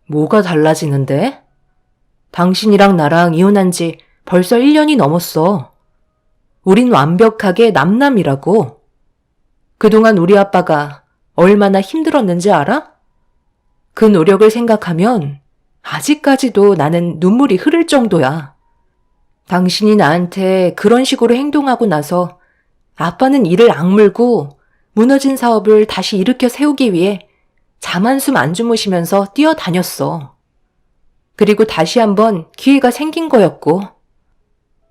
뭐가 달라지는데? 당신이랑 나랑 이혼한 지 벌써 1년이 넘었어. 우린 완벽하게 남남이라고. 그동안 우리 아빠가 얼마나 힘들었는지 알아? 그 노력을 생각하면 아직까지도 나는 눈물이 흐를 정도야. 당신이 나한테 그런 식으로 행동하고 나서 아빠는 이를 악물고 무너진 사업을 다시 일으켜 세우기 위해 잠 한숨 안 주무시면서 뛰어다녔어. 그리고 다시 한번 기회가 생긴 거였고.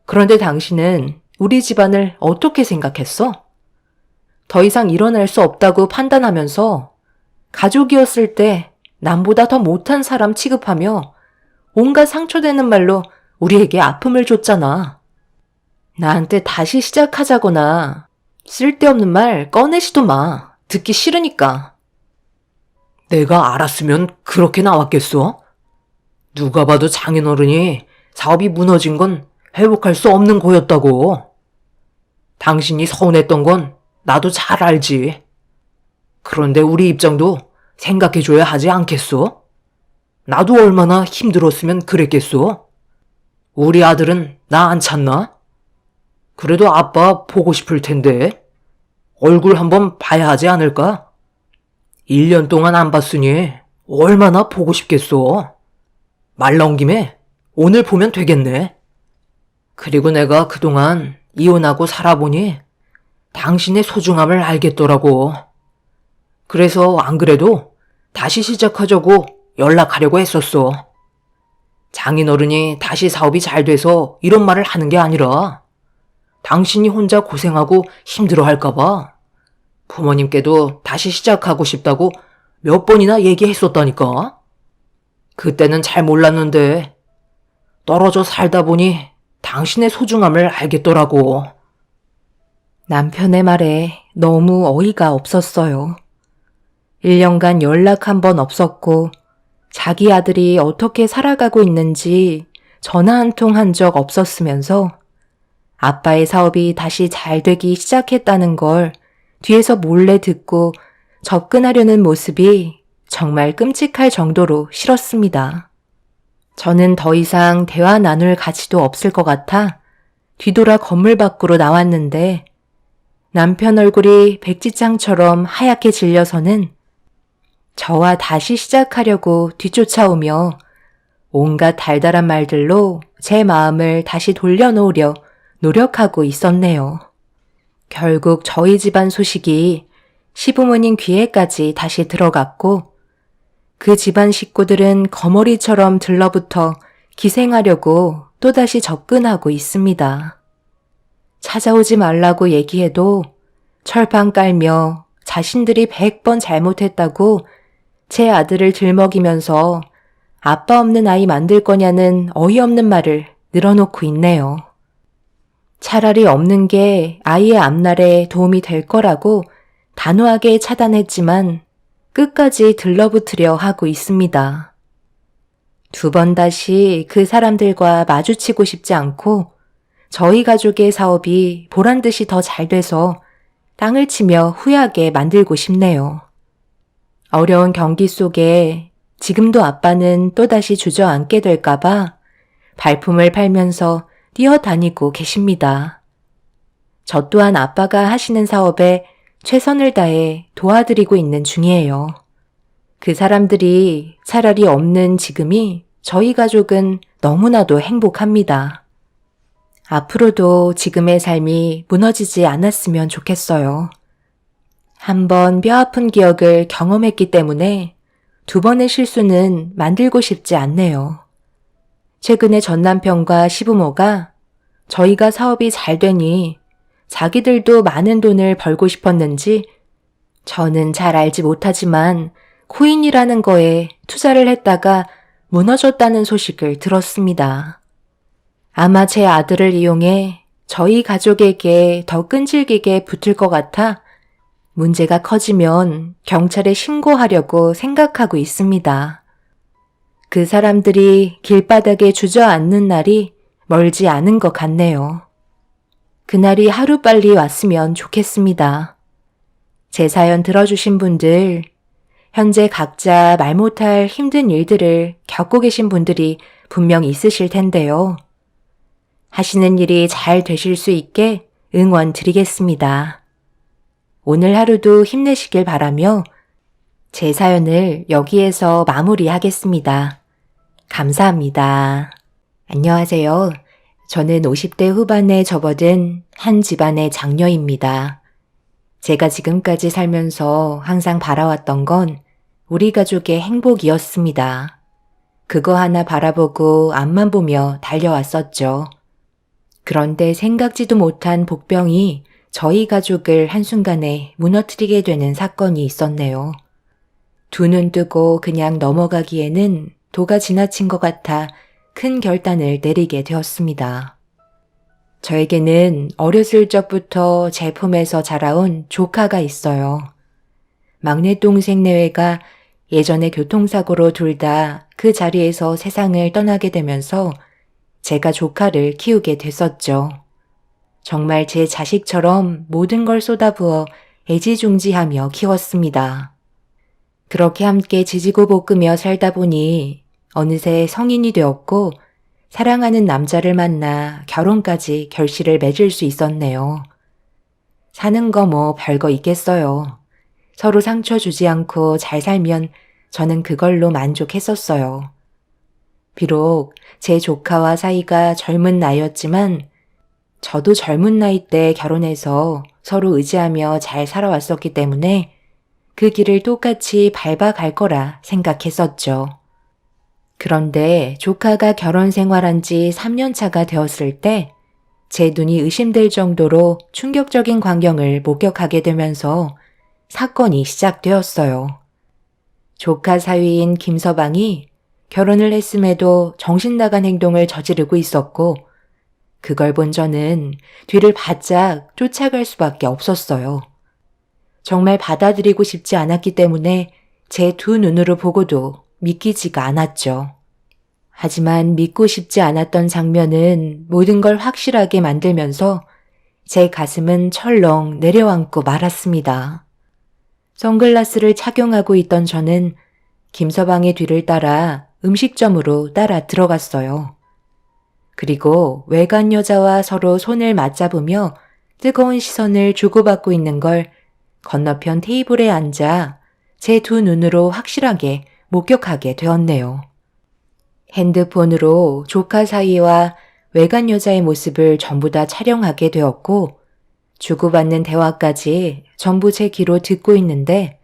그런데 당신은 우리 집안을 어떻게 생각했어? 더 이상 일어날 수 없다고 판단하면서 가족이었을 때 남보다 더 못한 사람 취급하며 온갖 상처되는 말로 우리에게 아픔을 줬잖아. 나한테 다시 시작하자거나 쓸데없는 말 꺼내지도 마. 듣기 싫으니까. 내가 알았으면 그렇게 나왔겠어? 누가 봐도 장인어른이 사업이 무너진 건 회복할 수 없는 거였다고. 당신이 서운했던 건 나도 잘 알지. 그런데 우리 입장도 생각해줘야 하지 않겠소? 나도 얼마나 힘들었으면 그랬겠소? 우리 아들은 나 안 찾나? 그래도 아빠 보고 싶을 텐데 얼굴 한번 봐야 하지 않을까? 1년 동안 안 봤으니 얼마나 보고 싶겠어. 말 나온 김에 오늘 보면 되겠네. 그리고 내가 그동안 이혼하고 살아보니 당신의 소중함을 알겠더라고. 그래서 안 그래도 다시 시작하자고 연락하려고 했었어. 장인어른이 다시 사업이 잘 돼서 이런 말을 하는 게 아니라 당신이 혼자 고생하고 힘들어 할까봐 부모님께도 다시 시작하고 싶다고 몇 번이나 얘기했었다니까. 그때는 잘 몰랐는데 떨어져 살다 보니 당신의 소중함을 알겠더라고. 남편의 말에 너무 어이가 없었어요. 1년간 연락 한 번 없었고 자기 아들이 어떻게 살아가고 있는지 전화 한 통 한 적 없었으면서 아빠의 사업이 다시 잘 되기 시작했다는 걸 뒤에서 몰래 듣고 접근하려는 모습이 정말 끔찍할 정도로 싫었습니다. 저는 더 이상 대화 나눌 가치도 없을 것 같아 뒤돌아 건물 밖으로 나왔는데 남편 얼굴이 백지장처럼 하얗게 질려서는 저와 다시 시작하려고 뒤쫓아오며 온갖 달달한 말들로 제 마음을 다시 돌려놓으려 노력하고 있었네요. 결국 저희 집안 소식이 시부모님 귀에까지 다시 들어갔고 그 집안 식구들은 거머리처럼 들러붙어 기생하려고 또다시 접근하고 있습니다. 찾아오지 말라고 얘기해도 철판 깔며 자신들이 100번 잘못했다고 제 아들을 들먹이면서 아빠 없는 아이 만들 거냐는 어이없는 말을 늘어놓고 있네요. 차라리 없는 게 아이의 앞날에 도움이 될 거라고 단호하게 차단했지만 끝까지 들러붙으려 하고 있습니다. 2번 다시 그 사람들과 마주치고 싶지 않고 저희 가족의 사업이 보란듯이 더 잘 돼서 땅을 치며 후회하게 만들고 싶네요. 어려운 경기 속에 지금도 아빠는 또다시 주저앉게 될까봐 발품을 팔면서 뛰어다니고 계십니다. 저 또한 아빠가 하시는 사업에 최선을 다해 도와드리고 있는 중이에요. 그 사람들이 차라리 없는 지금이 저희 가족은 너무나도 행복합니다. 앞으로도 지금의 삶이 무너지지 않았으면 좋겠어요. 한번 뼈아픈 기억을 경험했기 때문에 2번의 실수는 만들고 싶지 않네요. 최근에 전 남편과 시부모가 저희가 사업이 잘 되니 자기들도 많은 돈을 벌고 싶었는지 저는 잘 알지 못하지만 코인이라는 거에 투자를 했다가 무너졌다는 소식을 들었습니다. 아마 제 아들을 이용해 저희 가족에게 더 끈질기게 붙을 것 같아 문제가 커지면 경찰에 신고하려고 생각하고 있습니다. 그 사람들이 길바닥에 주저앉는 날이 멀지 않은 것 같네요. 그날이 하루빨리 왔으면 좋겠습니다. 제 사연 들어주신 분들, 현재 각자 말 못할 힘든 일들을 겪고 계신 분들이 분명 있으실 텐데요. 하시는 일이 잘 되실 수 있게 응원 드리겠습니다. 오늘 하루도 힘내시길 바라며 제 사연을 여기에서 마무리하겠습니다. 감사합니다. 안녕하세요. 저는 50대 후반에 접어든 한 집안의 장녀입니다. 제가 지금까지 살면서 항상 바라왔던 건 우리 가족의 행복이었습니다. 그거 하나 바라보고 앞만 보며 달려왔었죠. 그런데 생각지도 못한 복병이 저희 가족을 한순간에 무너뜨리게 되는 사건이 있었네요. 두 눈 뜨고 그냥 넘어가기에는 도가 지나친 것 같아 큰 결단을 내리게 되었습니다. 저에게는 어렸을 적부터 제 품에서 자라온 조카가 있어요. 막내 동생 내외가 예전에 교통사고로 둘 다 그 자리에서 세상을 떠나게 되면서 제가 조카를 키우게 됐었죠. 정말 제 자식처럼 모든 걸 쏟아부어 애지중지하며 키웠습니다. 그렇게 함께 지지고 볶으며 살다 보니 어느새 성인이 되었고 사랑하는 남자를 만나 결혼까지 결실을 맺을 수 있었네요. 사는 거 뭐 별거 있겠어요. 서로 상처 주지 않고 잘 살면 저는 그걸로 만족했었어요. 비록 제 조카와 사이가 젊은 나이였지만 저도 젊은 나이 때 결혼해서 서로 의지하며 잘 살아왔었기 때문에 그 길을 똑같이 밟아갈 거라 생각했었죠. 그런데 조카가 결혼 생활한 지 3년 차가 되었을 때 제 눈이 의심될 정도로 충격적인 광경을 목격하게 되면서 사건이 시작되었어요. 조카 사위인 김서방이 결혼을 했음에도 정신나간 행동을 저지르고 있었고 그걸 본 저는 뒤를 바짝 쫓아갈 수밖에 없었어요. 정말 받아들이고 싶지 않았기 때문에 제 두 눈으로 보고도 믿기지가 않았죠. 하지만 믿고 싶지 않았던 장면은 모든 걸 확실하게 만들면서 제 가슴은 철렁 내려앉고 말았습니다. 선글라스를 착용하고 있던 저는 김서방의 뒤를 따라 음식점으로 따라 들어갔어요. 그리고 외간 여자와 서로 손을 맞잡으며 뜨거운 시선을 주고받고 있는 걸 건너편 테이블에 앉아 제 두 눈으로 확실하게 목격하게 되었네요. 핸드폰으로 조카 사이와 외간 여자의 모습을 전부 다 촬영하게 되었고 주고받는 대화까지 전부 제 귀로 듣고 있는데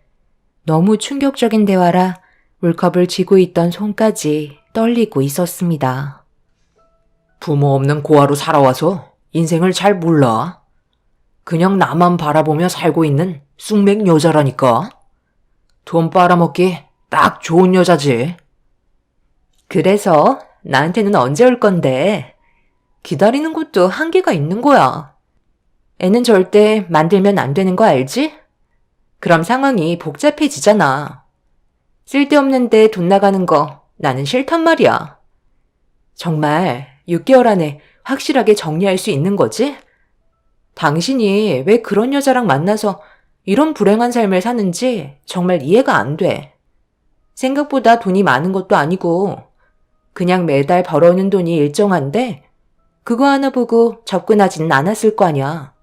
너무 충격적인 대화라 물컵을 쥐고 있던 손까지 떨리고 있었습니다. 부모 없는 고아로 살아와서 인생을 잘 몰라. 그냥 나만 바라보며 살고 있는 쑥맥 여자라니까. 돈 빨아먹기 딱 좋은 여자지. 그래서 나한테는 언제 올 건데? 기다리는 것도 한계가 있는 거야. 애는 절대 만들면 안 되는 거 알지? 그럼 상황이 복잡해지잖아. 쓸데없는데 돈 나가는 거 나는 싫단 말이야. 정말 6개월 안에 확실하게 정리할 수 있는 거지? 당신이 왜 그런 여자랑 만나서 이런 불행한 삶을 사는지 정말 이해가 안 돼. 생각보다 돈이 많은 것도 아니고 그냥 매달 벌어오는 돈이 일정한데 그거 하나 보고 접근하지는 않았을 거 아니야.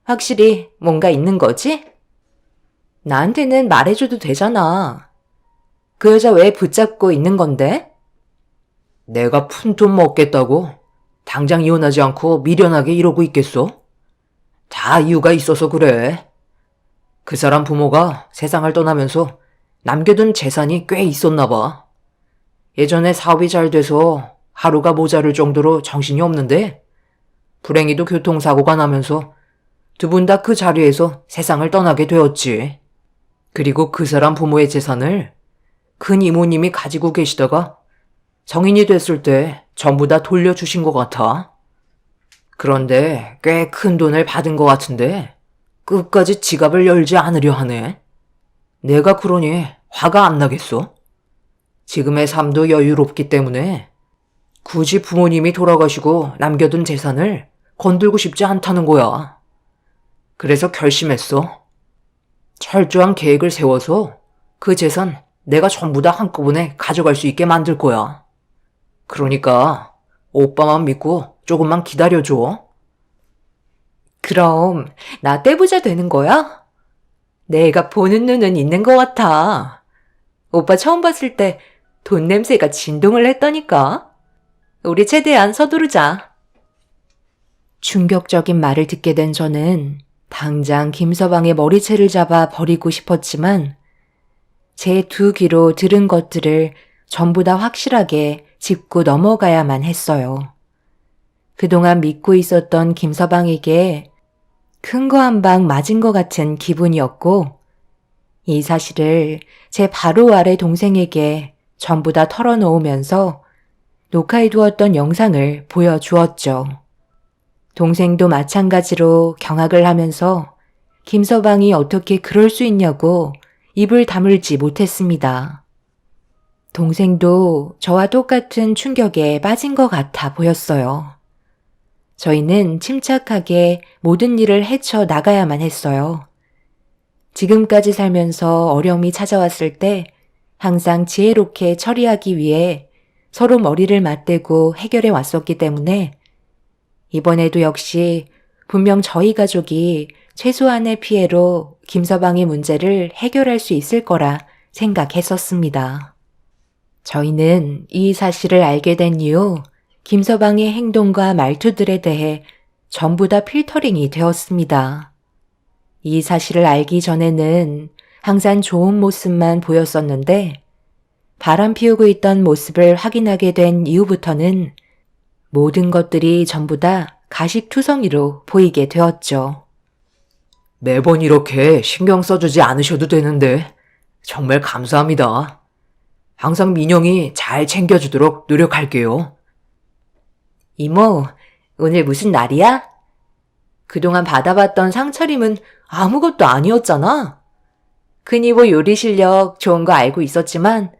확실히 뭔가 있는 거지? 나한테는 말해줘도 되잖아. 그 여자 왜 붙잡고 있는 건데? 내가 푼돈 먹겠다고 당장 이혼하지 않고 미련하게 이러고 있겠어? 다 이유가 있어서 그래. 그 사람 부모가 세상을 떠나면서 남겨둔 재산이 꽤 있었나 봐. 예전에 사업이 잘 돼서 하루가 모자랄 정도로 정신이 없는데 불행히도 교통사고가 나면서 두 분 다 그 자리에서 세상을 떠나게 되었지. 그리고 그 사람 부모의 재산을 큰 이모님이 가지고 계시다가 성인이 됐을 때 전부 다 돌려주신 것 같아. 그런데 꽤 큰 돈을 받은 것 같은데 끝까지 지갑을 열지 않으려 하네. 내가 그러니 화가 안 나겠어? 지금의 삶도 여유롭기 때문에 굳이 부모님이 돌아가시고 남겨둔 재산을 건들고 싶지 않다는 거야. 그래서 결심했어. 철저한 계획을 세워서 그 재산 내가 전부 다 한꺼번에 가져갈 수 있게 만들 거야. 그러니까 오빠만 믿고 조금만 기다려줘. 그럼 나 떼부자 되는 거야? 내가 보는 눈은 있는 것 같아. 오빠 처음 봤을 때 돈 냄새가 진동을 했다니까. 우리 최대한 서두르자. 충격적인 말을 듣게 된 저는 당장 김서방의 머리채를 잡아 버리고 싶었지만 제 두 귀로 들은 것들을 전부 다 확실하게 짚고 넘어가야만 했어요. 그동안 믿고 있었던 김서방에게 큰 거 한 방 맞은 것 같은 기분이었고 이 사실을 제 바로 아래 동생에게 전부 다 털어놓으면서 녹화해두었던 영상을 보여주었죠. 동생도 마찬가지로 경악을 하면서 김서방이 어떻게 그럴 수 있냐고 입을 다물지 못했습니다. 동생도 저와 똑같은 충격에 빠진 것 같아 보였어요. 저희는 침착하게 모든 일을 헤쳐 나가야만 했어요. 지금까지 살면서 어려움이 찾아왔을 때 항상 지혜롭게 처리하기 위해 서로 머리를 맞대고 해결해 왔었기 때문에 이번에도 역시 분명 저희 가족이 최소한의 피해로 김서방의 문제를 해결할 수 있을 거라 생각했었습니다. 저희는 이 사실을 알게 된 이후 김서방의 행동과 말투들에 대해 전부 다 필터링이 되었습니다. 이 사실을 알기 전에는 항상 좋은 모습만 보였었는데 바람 피우고 있던 모습을 확인하게 된 이후부터는 모든 것들이 전부 다 가식투성이로 보이게 되었죠. 매번 이렇게 신경 써주지 않으셔도 되는데 정말 감사합니다. 항상 민영이 잘 챙겨주도록 노력할게요. 이모, 오늘 무슨 날이야? 그동안 받아봤던 상차림은 아무것도 아니었잖아. 흔히 뭐 요리 실력 좋은 거 알고 있었지만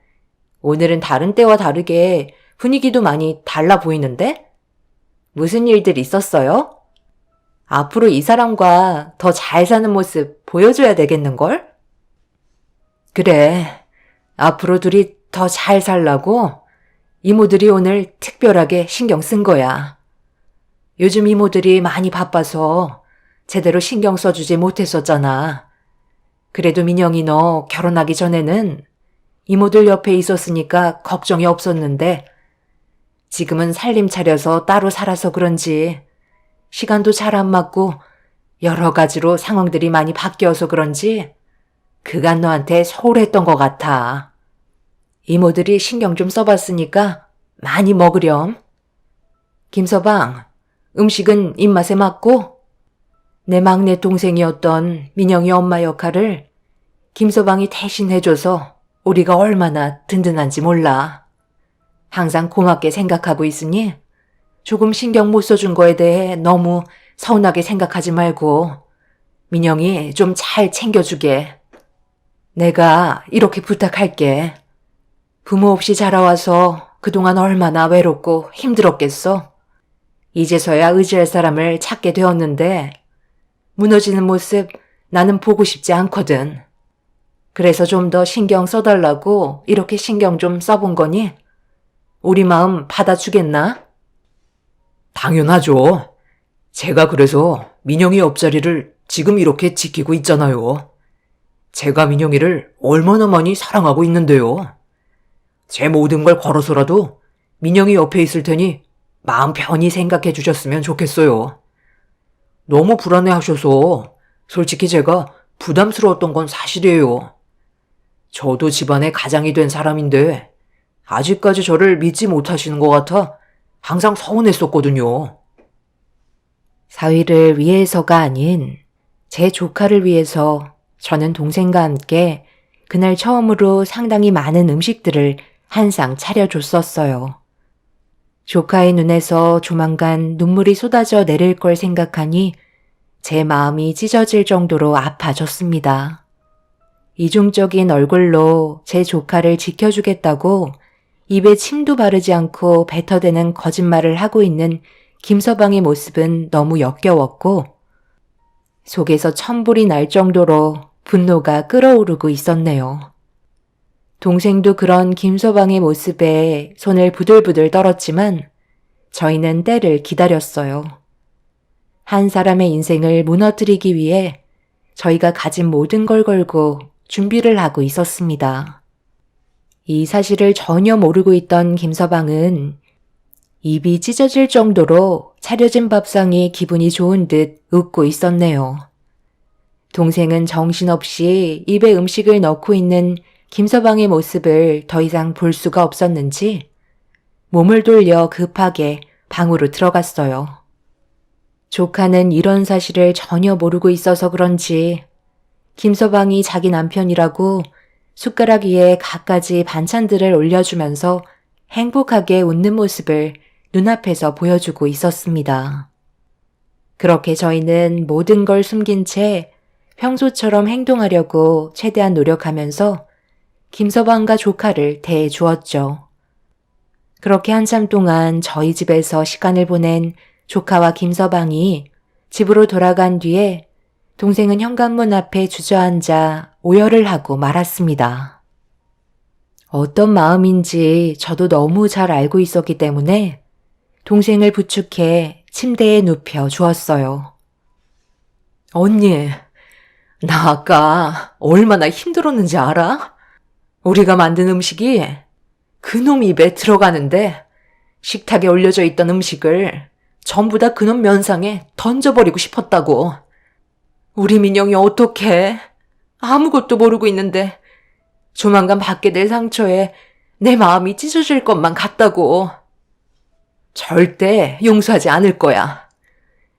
오늘은 다른 때와 다르게 분위기도 많이 달라 보이는데? 무슨 일들 있었어요? 앞으로 이 사람과 더 잘 사는 모습 보여줘야 되겠는걸? 그래, 앞으로 둘이 더 잘 살라고 이모들이 오늘 특별하게 신경 쓴 거야. 요즘 이모들이 많이 바빠서 제대로 신경 써주지 못했었잖아. 그래도 민영이 너 결혼하기 전에는 이모들 옆에 있었으니까 걱정이 없었는데 지금은 살림 차려서 따로 살아서 그런지 시간도 잘 안 맞고 여러 가지로 상황들이 많이 바뀌어서 그런지 그간 너한테 소홀했던 것 같아. 이모들이 신경 좀 써봤으니까 많이 먹으렴. 김서방, 음식은 입맛에 맞고? 내 막내 동생이었던 민영이 엄마 역할을 김서방이 대신 해줘서 우리가 얼마나 든든한지 몰라. 항상 고맙게 생각하고 있으니 조금 신경 못 써준 거에 대해 너무 서운하게 생각하지 말고 민영이 좀 잘 챙겨주게. 내가 이렇게 부탁할게. 부모 없이 자라와서 그동안 얼마나 외롭고 힘들었겠어. 이제서야 의지할 사람을 찾게 되었는데 무너지는 모습 나는 보고 싶지 않거든. 그래서 좀 더 신경 써달라고 이렇게 신경 좀 써본 거니? 우리 마음 받아주겠나? 당연하죠. 제가 그래서 민영이 옆자리를 지금 이렇게 지키고 있잖아요. 제가 민영이를 얼마나 많이 사랑하고 있는데요. 제 모든 걸 걸어서라도 민영이 옆에 있을 테니 마음 편히 생각해 주셨으면 좋겠어요. 너무 불안해 하셔서 솔직히 제가 부담스러웠던 건 사실이에요. 저도 집안의 가장이 된 사람인데 아직까지 저를 믿지 못하시는 것 같아 항상 서운했었거든요. 사위를 위해서가 아닌 제 조카를 위해서 저는 동생과 함께 그날 처음으로 상당히 많은 음식들을 한 상 차려줬었어요. 조카의 눈에서 조만간 눈물이 쏟아져 내릴 걸 생각하니 제 마음이 찢어질 정도로 아파졌습니다. 이중적인 얼굴로 제 조카를 지켜주겠다고 입에 침도 바르지 않고 뱉어대는 거짓말을 하고 있는 김서방의 모습은 너무 역겨웠고 속에서 천불이 날 정도로 분노가 끓어오르고 있었네요. 동생도 그런 김서방의 모습에 손을 부들부들 떨었지만 저희는 때를 기다렸어요. 한 사람의 인생을 무너뜨리기 위해 저희가 가진 모든 걸 걸고 준비를 하고 있었습니다. 이 사실을 전혀 모르고 있던 김서방은 입이 찢어질 정도로 차려진 밥상이 기분이 좋은 듯 웃고 있었네요. 동생은 정신없이 입에 음식을 넣고 있는 김서방의 모습을 더 이상 볼 수가 없었는지 몸을 돌려 급하게 방으로 들어갔어요. 조카는 이런 사실을 전혀 모르고 있어서 그런지 김서방이 자기 남편이라고 숟가락 위에 갖가지 반찬들을 올려주면서 행복하게 웃는 모습을 눈앞에서 보여주고 있었습니다. 그렇게 저희는 모든 걸 숨긴 채 평소처럼 행동하려고 최대한 노력하면서 김서방과 조카를 대해 주었죠. 그렇게 한참 동안 저희 집에서 시간을 보낸 조카와 김서방이 집으로 돌아간 뒤에 동생은 현관문 앞에 주저앉아 오열을 하고 말았습니다. 어떤 마음인지 저도 너무 잘 알고 있었기 때문에 동생을 부축해 침대에 눕혀 주었어요. 언니, 나 아까 얼마나 힘들었는지 알아? 우리가 만든 음식이 그놈 입에 들어가는데 식탁에 올려져 있던 음식을 전부 다 그놈 면상에 던져버리고 싶었다고. 우리 민영이 어떡해? 아무것도 모르고 있는데 조만간 받게 될 상처에 내 마음이 찢어질 것만 같다고. 절대 용서하지 않을 거야.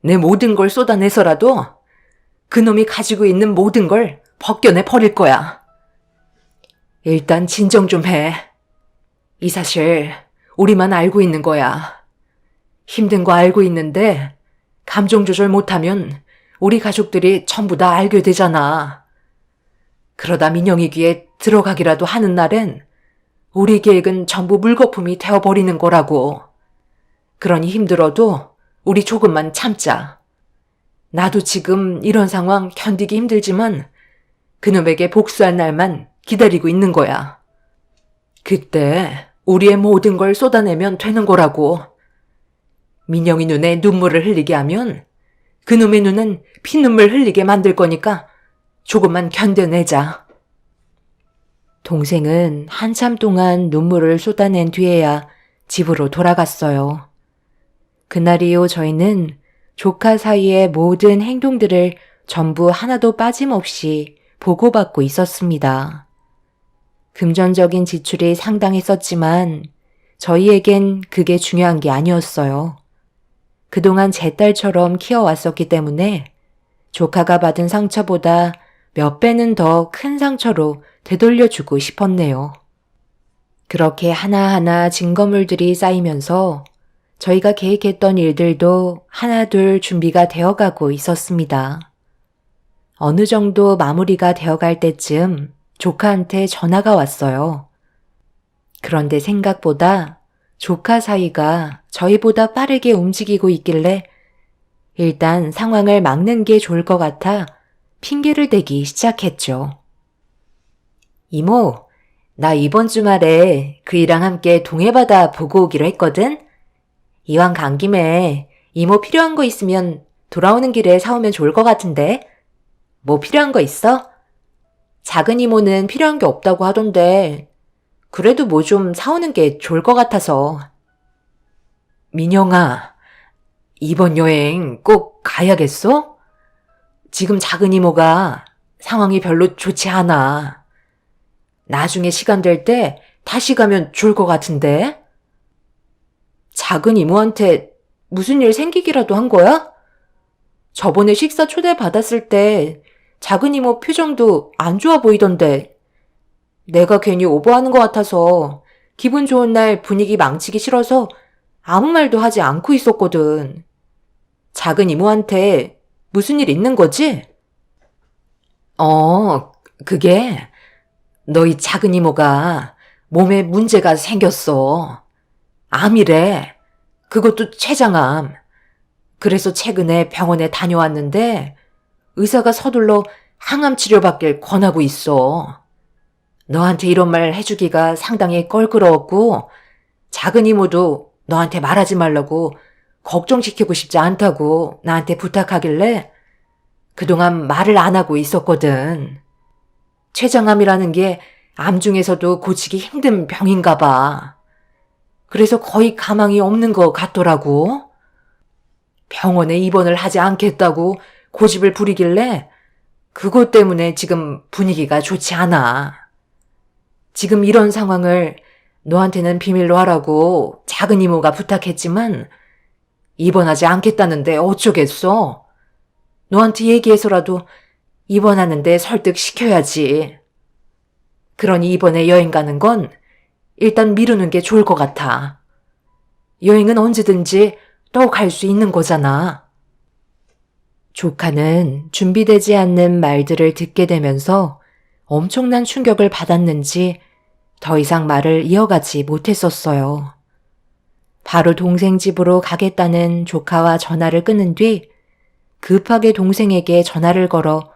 내 모든 걸 쏟아내서라도 그놈이 가지고 있는 모든 걸 벗겨내 버릴 거야. 일단 진정 좀 해. 이 사실 우리만 알고 있는 거야. 힘든 거 알고 있는데 감정 조절 못하면 우리 가족들이 전부 다 알게 되잖아. 그러다 민영이 귀에 들어가기라도 하는 날엔 우리 계획은 전부 물거품이 되어버리는 거라고. 그러니 힘들어도 우리 조금만 참자. 나도 지금 이런 상황 견디기 힘들지만 그놈에게 복수할 날만 기다리고 있는 거야. 그때 우리의 모든 걸 쏟아내면 되는 거라고. 민영이 눈에 눈물을 흘리게 하면 그놈의 눈은 피눈물 흘리게 만들 거니까 조금만 견뎌내자. 동생은 한참 동안 눈물을 쏟아낸 뒤에야 집으로 돌아갔어요. 그날 이후 저희는 조카 사이의 모든 행동들을 전부 하나도 빠짐없이 보고받고 있었습니다. 금전적인 지출이 상당했었지만 저희에겐 그게 중요한 게 아니었어요. 그동안 제 딸처럼 키워왔었기 때문에 조카가 받은 상처보다 몇 배는 더 큰 상처로 되돌려주고 싶었네요. 그렇게 하나하나 증거물들이 쌓이면서 저희가 계획했던 일들도 하나둘 준비가 되어가고 있었습니다. 어느 정도 마무리가 되어갈 때쯤 조카한테 전화가 왔어요. 그런데 생각보다 조카 사이가 저희보다 빠르게 움직이고 있길래 일단 상황을 막는 게 좋을 것 같아 핑계를 대기 시작했죠. 이모, 나 이번 주말에 그이랑 함께 동해바다 보고 오기로 했거든? 이왕 간 김에 이모 필요한 거 있으면 돌아오는 길에 사오면 좋을 것 같은데? 뭐 필요한 거 있어? 작은 이모는 필요한 게 없다고 하던데 그래도 뭐 좀 사오는 게 좋을 것 같아서. 민영아, 이번 여행 꼭 가야겠어? 지금 작은 이모가 상황이 별로 좋지 않아. 나중에 시간 될 때 다시 가면 좋을 것 같은데? 작은 이모한테 무슨 일 생기기라도 한 거야? 저번에 식사 초대 받았을 때 작은 이모 표정도 안 좋아 보이던데 내가 괜히 오버하는 것 같아서 기분 좋은 날 분위기 망치기 싫어서 아무 말도 하지 않고 있었거든. 작은 이모한테 무슨 일 있는 거지? 그게 너희 작은 이모가 몸에 문제가 생겼어. 암이래. 그것도 췌장암. 그래서 최근에 병원에 다녀왔는데 의사가 서둘러 항암 치료받길 권하고 있어. 너한테 이런 말 해주기가 상당히 껄끄러웠고 작은 이모도 너한테 말하지 말라고 걱정시키고 싶지 않다고 나한테 부탁하길래 그동안 말을 안 하고 있었거든. 췌장암이라는 게 암 중에서도 고치기 힘든 병인가 봐. 그래서 거의 가망이 없는 것 같더라고. 병원에 입원을 하지 않겠다고 고집을 부리길래 그것 때문에 지금 분위기가 좋지 않아. 지금 이런 상황을 너한테는 비밀로 하라고 작은 이모가 부탁했지만 입원하지 않겠다는데 어쩌겠어. 너한테 얘기해서라도 입원하는데 설득시켜야지. 그러니 이번에 여행 가는 건 일단 미루는 게 좋을 것 같아. 여행은 언제든지 또 갈 수 있는 거잖아. 조카는 준비되지 않는 말들을 듣게 되면서 엄청난 충격을 받았는지 더 이상 말을 이어가지 못했었어요. 바로 동생 집으로 가겠다는 조카와 전화를 끊은 뒤 급하게 동생에게 전화를 걸어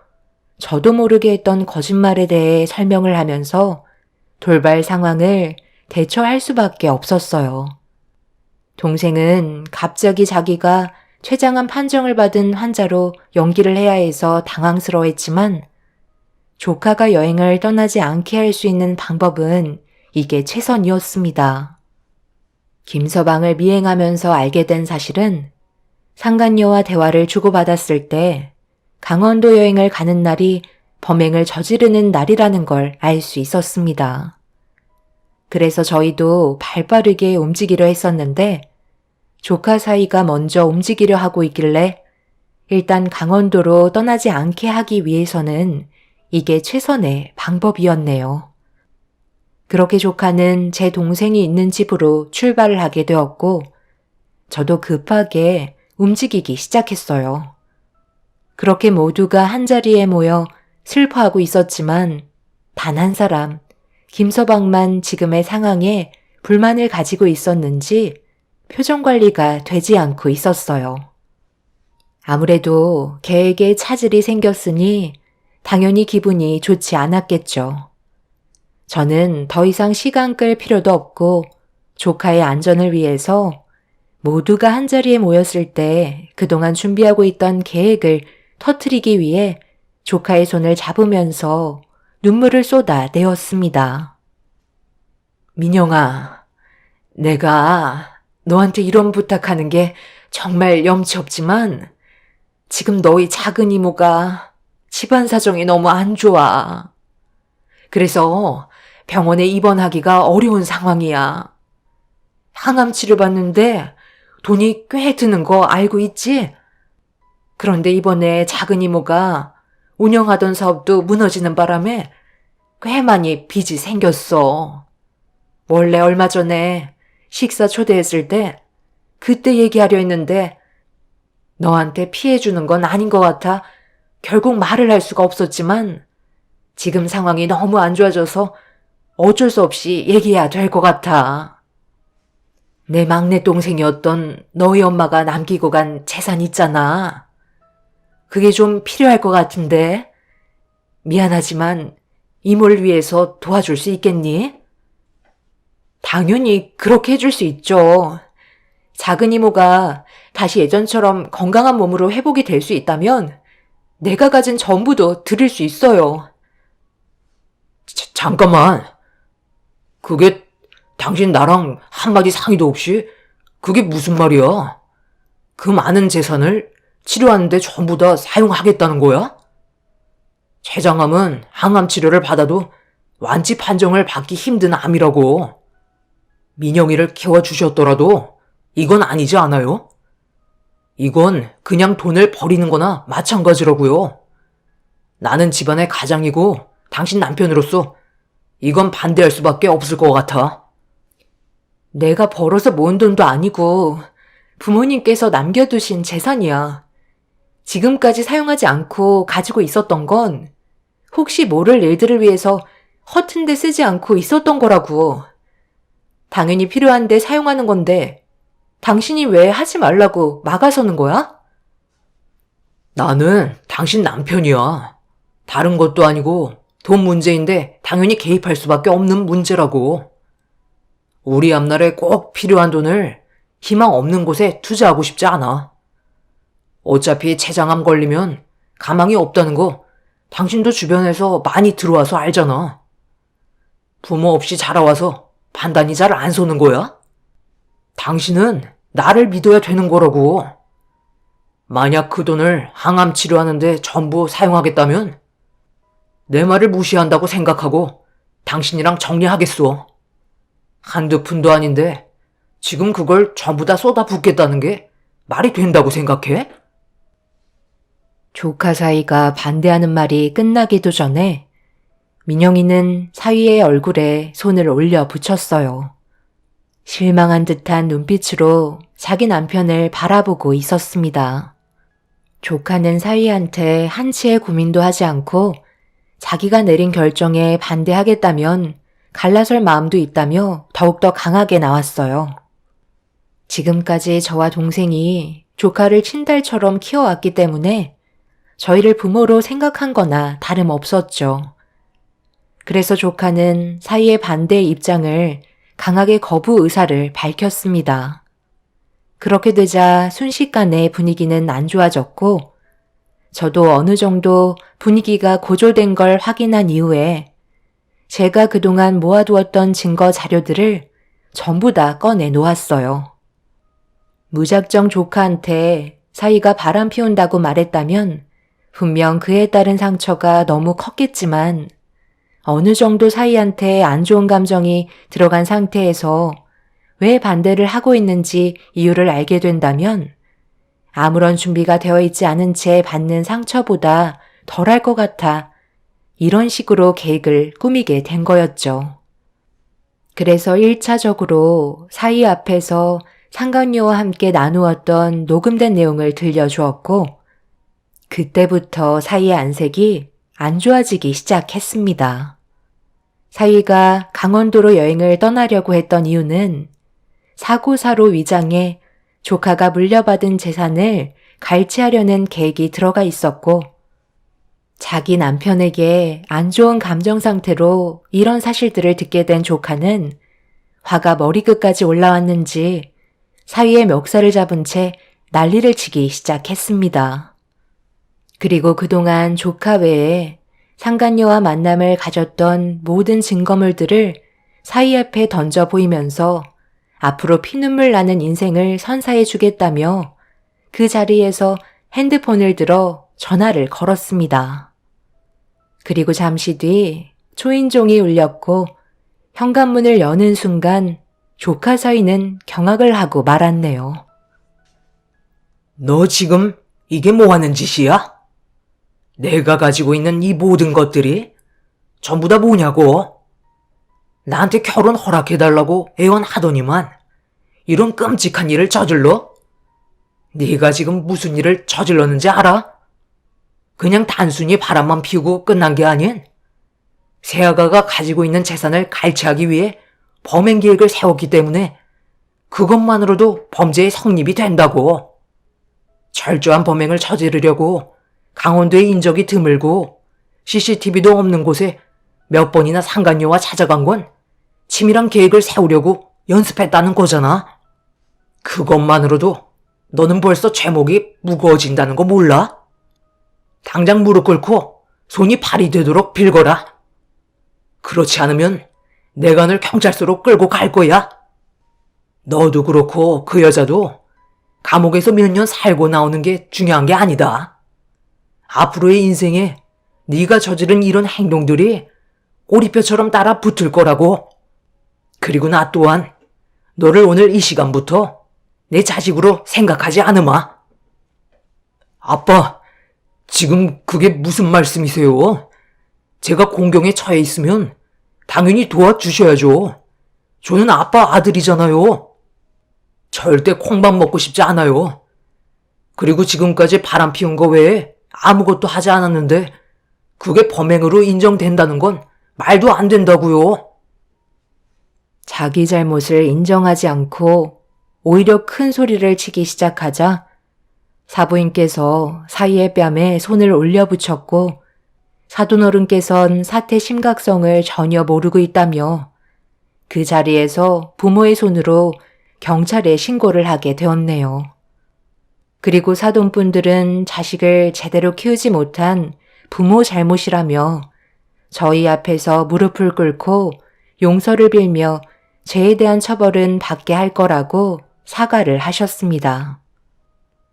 저도 모르게 했던 거짓말에 대해 설명을 하면서 돌발 상황을 대처할 수밖에 없었어요. 동생은 갑자기 자기가 췌장암 판정을 받은 환자로 연기를 해야 해서 당황스러워했지만 조카가 여행을 떠나지 않게 할 수 있는 방법은 이게 최선이었습니다. 김서방을 미행하면서 알게 된 사실은 상간녀와 대화를 주고받았을 때 강원도 여행을 가는 날이 범행을 저지르는 날이라는 걸 알 수 있었습니다. 그래서 저희도 발빠르게 움직이려 했었는데 조카 사이가 먼저 움직이려 하고 있길래 일단 강원도로 떠나지 않게 하기 위해서는 이게 최선의 방법이었네요. 그렇게 조카는 제 동생이 있는 집으로 출발을 하게 되었고 저도 급하게 움직이기 시작했어요. 그렇게 모두가 한자리에 모여 슬퍼하고 있었지만 단 한 사람, 김서방만 지금의 상황에 불만을 가지고 있었는지 표정 관리가 되지 않고 있었어요. 아무래도 계획에 차질이 생겼으니 당연히 기분이 좋지 않았겠죠. 저는 더 이상 시간 끌 필요도 없고 조카의 안전을 위해서 모두가 한자리에 모였을 때 그동안 준비하고 있던 계획을 터뜨리기 위해 조카의 손을 잡으면서 눈물을 쏟아내었습니다. 민영아, 내가 너한테 이런 부탁하는 게 정말 염치 없지만 지금 너희 작은 이모가 집안 사정이 너무 안 좋아. 그래서 병원에 입원하기가 어려운 상황이야. 항암 치료 받는데 돈이 꽤 드는 거 알고 있지? 그런데 이번에 작은 이모가 운영하던 사업도 무너지는 바람에 꽤 많이 빚이 생겼어. 원래 얼마 전에 식사 초대했을 때 그때 얘기하려 했는데 너한테 피해 주는 건 아닌 것 같아 결국 말을 할 수가 없었지만 지금 상황이 너무 안 좋아져서 어쩔 수 없이 얘기해야 될 것 같아. 내 막내 동생이었던 너희 엄마가 남기고 간 재산 있잖아. 그게 좀 필요할 것 같은데 미안하지만 이모를 위해서 도와줄 수 있겠니? 당연히 그렇게 해줄 수 있죠. 작은 이모가 다시 예전처럼 건강한 몸으로 회복이 될 수 있다면 내가 가진 전부도 드릴 수 있어요. 잠깐만. 그게 당신 나랑 한마디 상의도 없이 그게 무슨 말이야? 그 많은 재산을 치료하는데 전부 다 사용하겠다는 거야? 췌장암은 항암 치료를 받아도 완치 판정을 받기 힘든 암이라고. 민영이를 키워주셨더라도 이건 아니지 않아요? 이건 그냥 돈을 버리는 거나 마찬가지라고요. 나는 집안의 가장이고 당신 남편으로서 이건 반대할 수밖에 없을 것 같아. 내가 벌어서 모은 돈도 아니고 부모님께서 남겨두신 재산이야. 지금까지 사용하지 않고 가지고 있었던 건 혹시 모를 일들을 위해서 허튼 데 쓰지 않고 있었던 거라고. 당연히 필요한데 사용하는 건데 당신이 왜 하지 말라고 막아서는 거야? 나는 당신 남편이야. 다른 것도 아니고 돈 문제인데 당연히 개입할 수밖에 없는 문제라고. 우리 앞날에 꼭 필요한 돈을 희망 없는 곳에 투자하고 싶지 않아. 어차피 췌장암 걸리면 가망이 없다는 거 당신도 주변에서 많이 들어와서 알잖아. 부모 없이 자라와서 판단이 잘 안 서는 거야? 당신은 나를 믿어야 되는 거라고. 만약 그 돈을 항암 치료하는데 전부 사용하겠다면 내 말을 무시한다고 생각하고 당신이랑 정리하겠소. 한두 푼도 아닌데 지금 그걸 전부 다 쏟아붓겠다는 게 말이 된다고 생각해? 조카 사이가 반대하는 말이 끝나기도 전에 민영이는 사위의 얼굴에 손을 올려 붙였어요. 실망한 듯한 눈빛으로 자기 남편을 바라보고 있었습니다. 조카는 사위한테 한치의 고민도 하지 않고 자기가 내린 결정에 반대하겠다면 갈라설 마음도 있다며 더욱더 강하게 나왔어요. 지금까지 저와 동생이 조카를 친딸처럼 키워왔기 때문에 저희를 부모로 생각한 거나 다름없었죠. 그래서 조카는 사위의 반대 입장을 강하게 거부 의사를 밝혔습니다. 그렇게 되자 순식간에 분위기는 안 좋아졌고 저도 어느 정도 분위기가 고조된 걸 확인한 이후에 제가 그동안 모아두었던 증거 자료들을 전부 다 꺼내 놓았어요. 무작정 조카한테 사위가 바람 피운다고 말했다면 분명 그에 따른 상처가 너무 컸겠지만 어느 정도 사위한테 안 좋은 감정이 들어간 상태에서 왜 반대를 하고 있는지 이유를 알게 된다면 아무런 준비가 되어 있지 않은 채 받는 상처보다 덜할 것 같아 이런 식으로 계획을 꾸미게 된 거였죠. 그래서 1차적으로 사위 앞에서 상간녀와 함께 나누었던 녹음된 내용을 들려주었고 그때부터 사위의 안색이 안 좋아지기 시작했습니다. 사위가 강원도로 여행을 떠나려고 했던 이유는 사고사로 위장해 조카가 물려받은 재산을 갈취하려는 계획이 들어가 있었고 자기 남편에게 안 좋은 감정 상태로 이런 사실들을 듣게 된 조카는 화가 머리끝까지 올라왔는지 사위의 멱살을 잡은 채 난리를 치기 시작했습니다. 그리고 그동안 조카 외에 상간녀와 만남을 가졌던 모든 증거물들을 사위 앞에 던져 보이면서 앞으로 피눈물 나는 인생을 선사해 주겠다며 그 자리에서 핸드폰을 들어 전화를 걸었습니다. 그리고 잠시 뒤 초인종이 울렸고 현관문을 여는 순간 조카 사위는 경악을 하고 말았네요. 너 지금 이게 뭐 하는 짓이야? 내가 가지고 있는 이 모든 것들이 전부 다 뭐냐고? 나한테 결혼 허락해달라고 애원하더니만 이런 끔찍한 일을 저질러? 네가 지금 무슨 일을 저질렀는지 알아? 그냥 단순히 바람만 피우고 끝난 게 아닌 새아가가 가지고 있는 재산을 갈취하기 위해 범행 계획을 세웠기 때문에 그것만으로도 범죄의 성립이 된다고. 철저한 범행을 저지르려고 강원도에 인적이 드물고 CCTV도 없는 곳에 몇 번이나 상간녀와 찾아간 건 치밀한 계획을 세우려고 연습했다는 거잖아. 그것만으로도 너는 벌써 제목이 무거워진다는 거 몰라? 당장 무릎 꿇고 손이 발이 되도록 빌거라. 그렇지 않으면 내가 널 경찰서로 끌고 갈 거야. 너도 그렇고 그 여자도 감옥에서 몇 년 살고 나오는 게 중요한 게 아니다. 앞으로의 인생에 네가 저지른 이런 행동들이 꼬리뼈처럼 따라 붙을 거라고. 그리고 나 또한 너를 오늘 이 시간부터 내 자식으로 생각하지 않으마. 아빠, 지금 그게 무슨 말씀이세요? 제가 공경에 처해 있으면 당연히 도와주셔야죠. 저는 아빠 아들이잖아요. 절대 콩밥 먹고 싶지 않아요. 그리고 지금까지 바람 피운 거 외에 아무것도 하지 않았는데 그게 범행으로 인정된다는 건 말도 안 된다고요. 자기 잘못을 인정하지 않고 오히려 큰 소리를 치기 시작하자 사부인께서 사위의 뺨에 손을 올려붙였고 사돈어른께선 사태 심각성을 전혀 모르고 있다며 그 자리에서 부모의 손으로 경찰에 신고를 하게 되었네요. 그리고 사돈분들은 자식을 제대로 키우지 못한 부모 잘못이라며 저희 앞에서 무릎을 꿇고 용서를 빌며 죄에 대한 처벌은 받게 할 거라고 사과를 하셨습니다.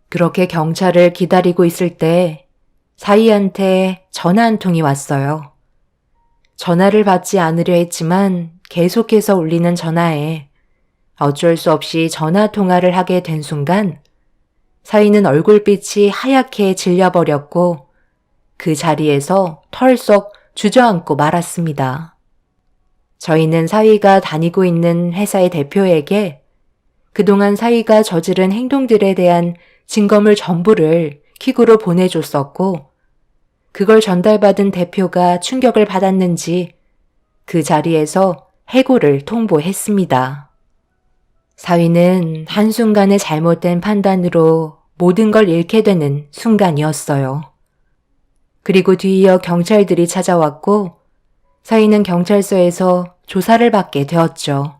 그렇게 경찰을 기다리고 있을 때 사위한테 전화 한 통이 왔어요. 전화를 받지 않으려 했지만 계속해서 울리는 전화에 어쩔 수 없이 전화 통화를 하게 된 순간 사위는 얼굴빛이 하얗게 질려버렸고 그 자리에서 털썩 주저앉고 말았습니다. 저희는 사위가 다니고 있는 회사의 대표에게 그동안 사위가 저지른 행동들에 대한 증거물 전부를 퀵으로 보내줬었고 그걸 전달받은 대표가 충격을 받았는지 그 자리에서 해고를 통보했습니다. 사위는 한순간의 잘못된 판단으로 모든 걸 잃게 되는 순간이었어요. 그리고 뒤이어 경찰들이 찾아왔고 사위는 경찰서에서 조사를 받게 되었죠.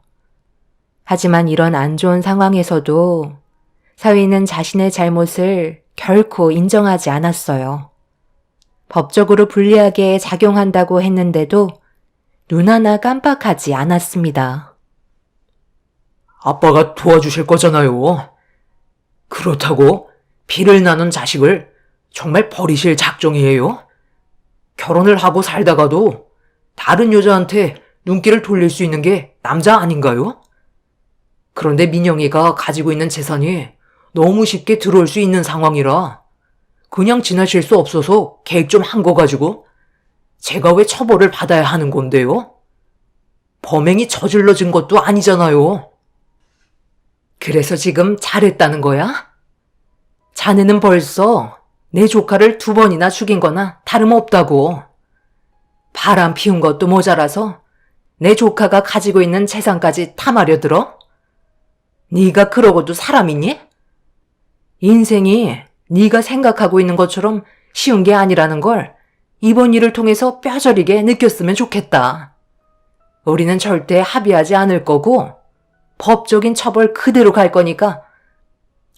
하지만 이런 안 좋은 상황에서도 사위는 자신의 잘못을 결코 인정하지 않았어요. 법적으로 불리하게 작용한다고 했는데도 눈 하나 깜빡하지 않았습니다. 아빠가 도와주실 거잖아요. 그렇다고 피를 나눈 자식을 정말 버리실 작정이에요? 결혼을 하고 살다가도 다른 여자한테 눈길을 돌릴 수 있는 게 남자 아닌가요? 그런데 민영이가 가지고 있는 재산이 너무 쉽게 들어올 수 있는 상황이라 그냥 지나칠 수 없어서 계획 좀 한 거 가지고 제가 왜 처벌을 받아야 하는 건데요? 범행이 저질러진 것도 아니잖아요. 그래서 지금 잘했다는 거야? 자네는 벌써 내 조카를 2번이나 죽인 거나 다름없다고. 바람 피운 것도 모자라서 내 조카가 가지고 있는 재산까지 탐하려 들어? 네가 그러고도 사람이니? 인생이 네가 생각하고 있는 것처럼 쉬운 게 아니라는 걸 이번 일을 통해서 뼈저리게 느꼈으면 좋겠다. 우리는 절대 합의하지 않을 거고 법적인 처벌 그대로 갈 거니까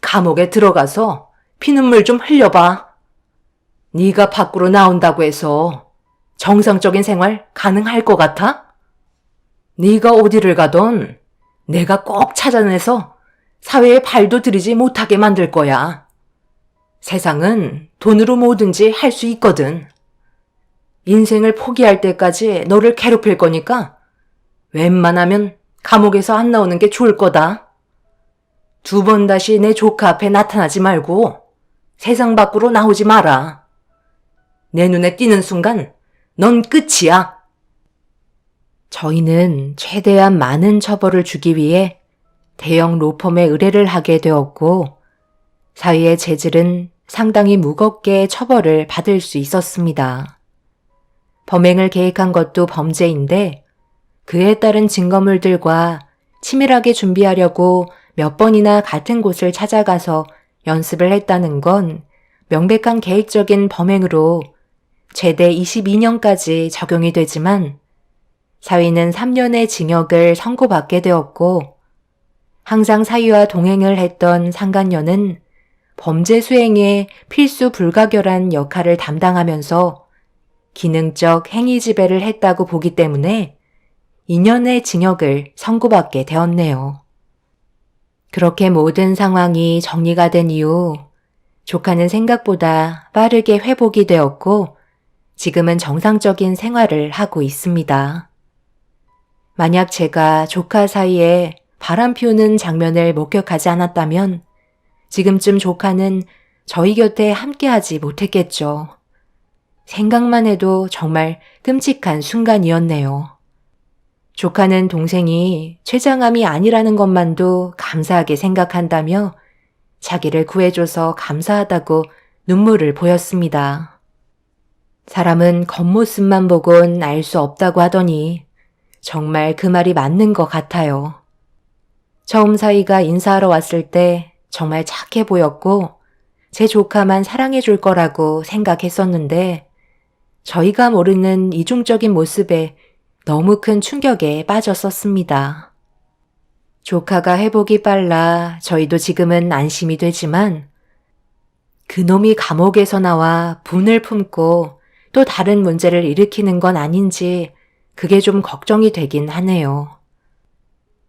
감옥에 들어가서 피눈물 좀 흘려봐. 네가 밖으로 나온다고 해서 정상적인 생활 가능할 것 같아? 네가 어디를 가던 내가 꼭 찾아내서 사회에 발도 들이지 못하게 만들 거야. 세상은 돈으로 뭐든지 할 수 있거든. 인생을 포기할 때까지 너를 괴롭힐 거니까 웬만하면 감옥에서 안 나오는 게 좋을 거다. 2번 다시 내 조카 앞에 나타나지 말고 세상 밖으로 나오지 마라. 내 눈에 띄는 순간 넌 끝이야. 저희는 최대한 많은 처벌을 주기 위해 대형 로펌에 의뢰를 하게 되었고 사위의 재질은 상당히 무겁게 처벌을 받을 수 있었습니다. 범행을 계획한 것도 범죄인데 그에 따른 증거물들과 치밀하게 준비하려고 몇 번이나 같은 곳을 찾아가서 연습을 했다는 건 명백한 계획적인 범행으로 최대 22년까지 적용이 되지만 사위는 3년의 징역을 선고받게 되었고 항상 사위와 동행을 했던 상간녀는 범죄 수행에 필수 불가결한 역할을 담당하면서 기능적 행위 지배를 했다고 보기 때문에 2년의 징역을 선고받게 되었네요. 그렇게 모든 상황이 정리가 된 이후 조카는 생각보다 빠르게 회복이 되었고 지금은 정상적인 생활을 하고 있습니다. 만약 제가 조카 사이에 바람 피우는 장면을 목격하지 않았다면 지금쯤 조카는 저희 곁에 함께하지 못했겠죠. 생각만 해도 정말 끔찍한 순간이었네요. 조카는 동생이 췌장암이 아니라는 것만도 감사하게 생각한다며 자기를 구해줘서 감사하다고 눈물을 보였습니다. 사람은 겉모습만 보곤 알 수 없다고 하더니 정말 그 말이 맞는 것 같아요. 처음 사위가 인사하러 왔을 때 정말 착해 보였고 제 조카만 사랑해 줄 거라고 생각했었는데 저희가 모르는 이중적인 모습에 너무 큰 충격에 빠졌었습니다. 조카가 회복이 빨라 저희도 지금은 안심이 되지만 그놈이 감옥에서 나와 분을 품고 또 다른 문제를 일으키는 건 아닌지 그게 좀 걱정이 되긴 하네요.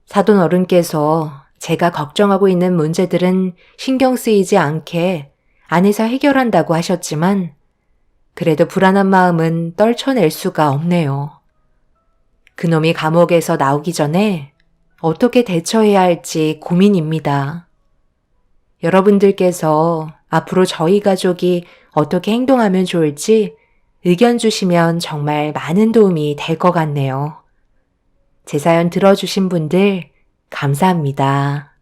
사돈 어른께서 제가 걱정하고 있는 문제들은 신경 쓰이지 않게 안에서 해결한다고 하셨지만 그래도 불안한 마음은 떨쳐낼 수가 없네요. 그놈이 감옥에서 나오기 전에 어떻게 대처해야 할지 고민입니다. 여러분들께서 앞으로 저희 가족이 어떻게 행동하면 좋을지 의견 주시면 정말 많은 도움이 될 것 같네요. 제 사연 들어주신 분들 감사합니다.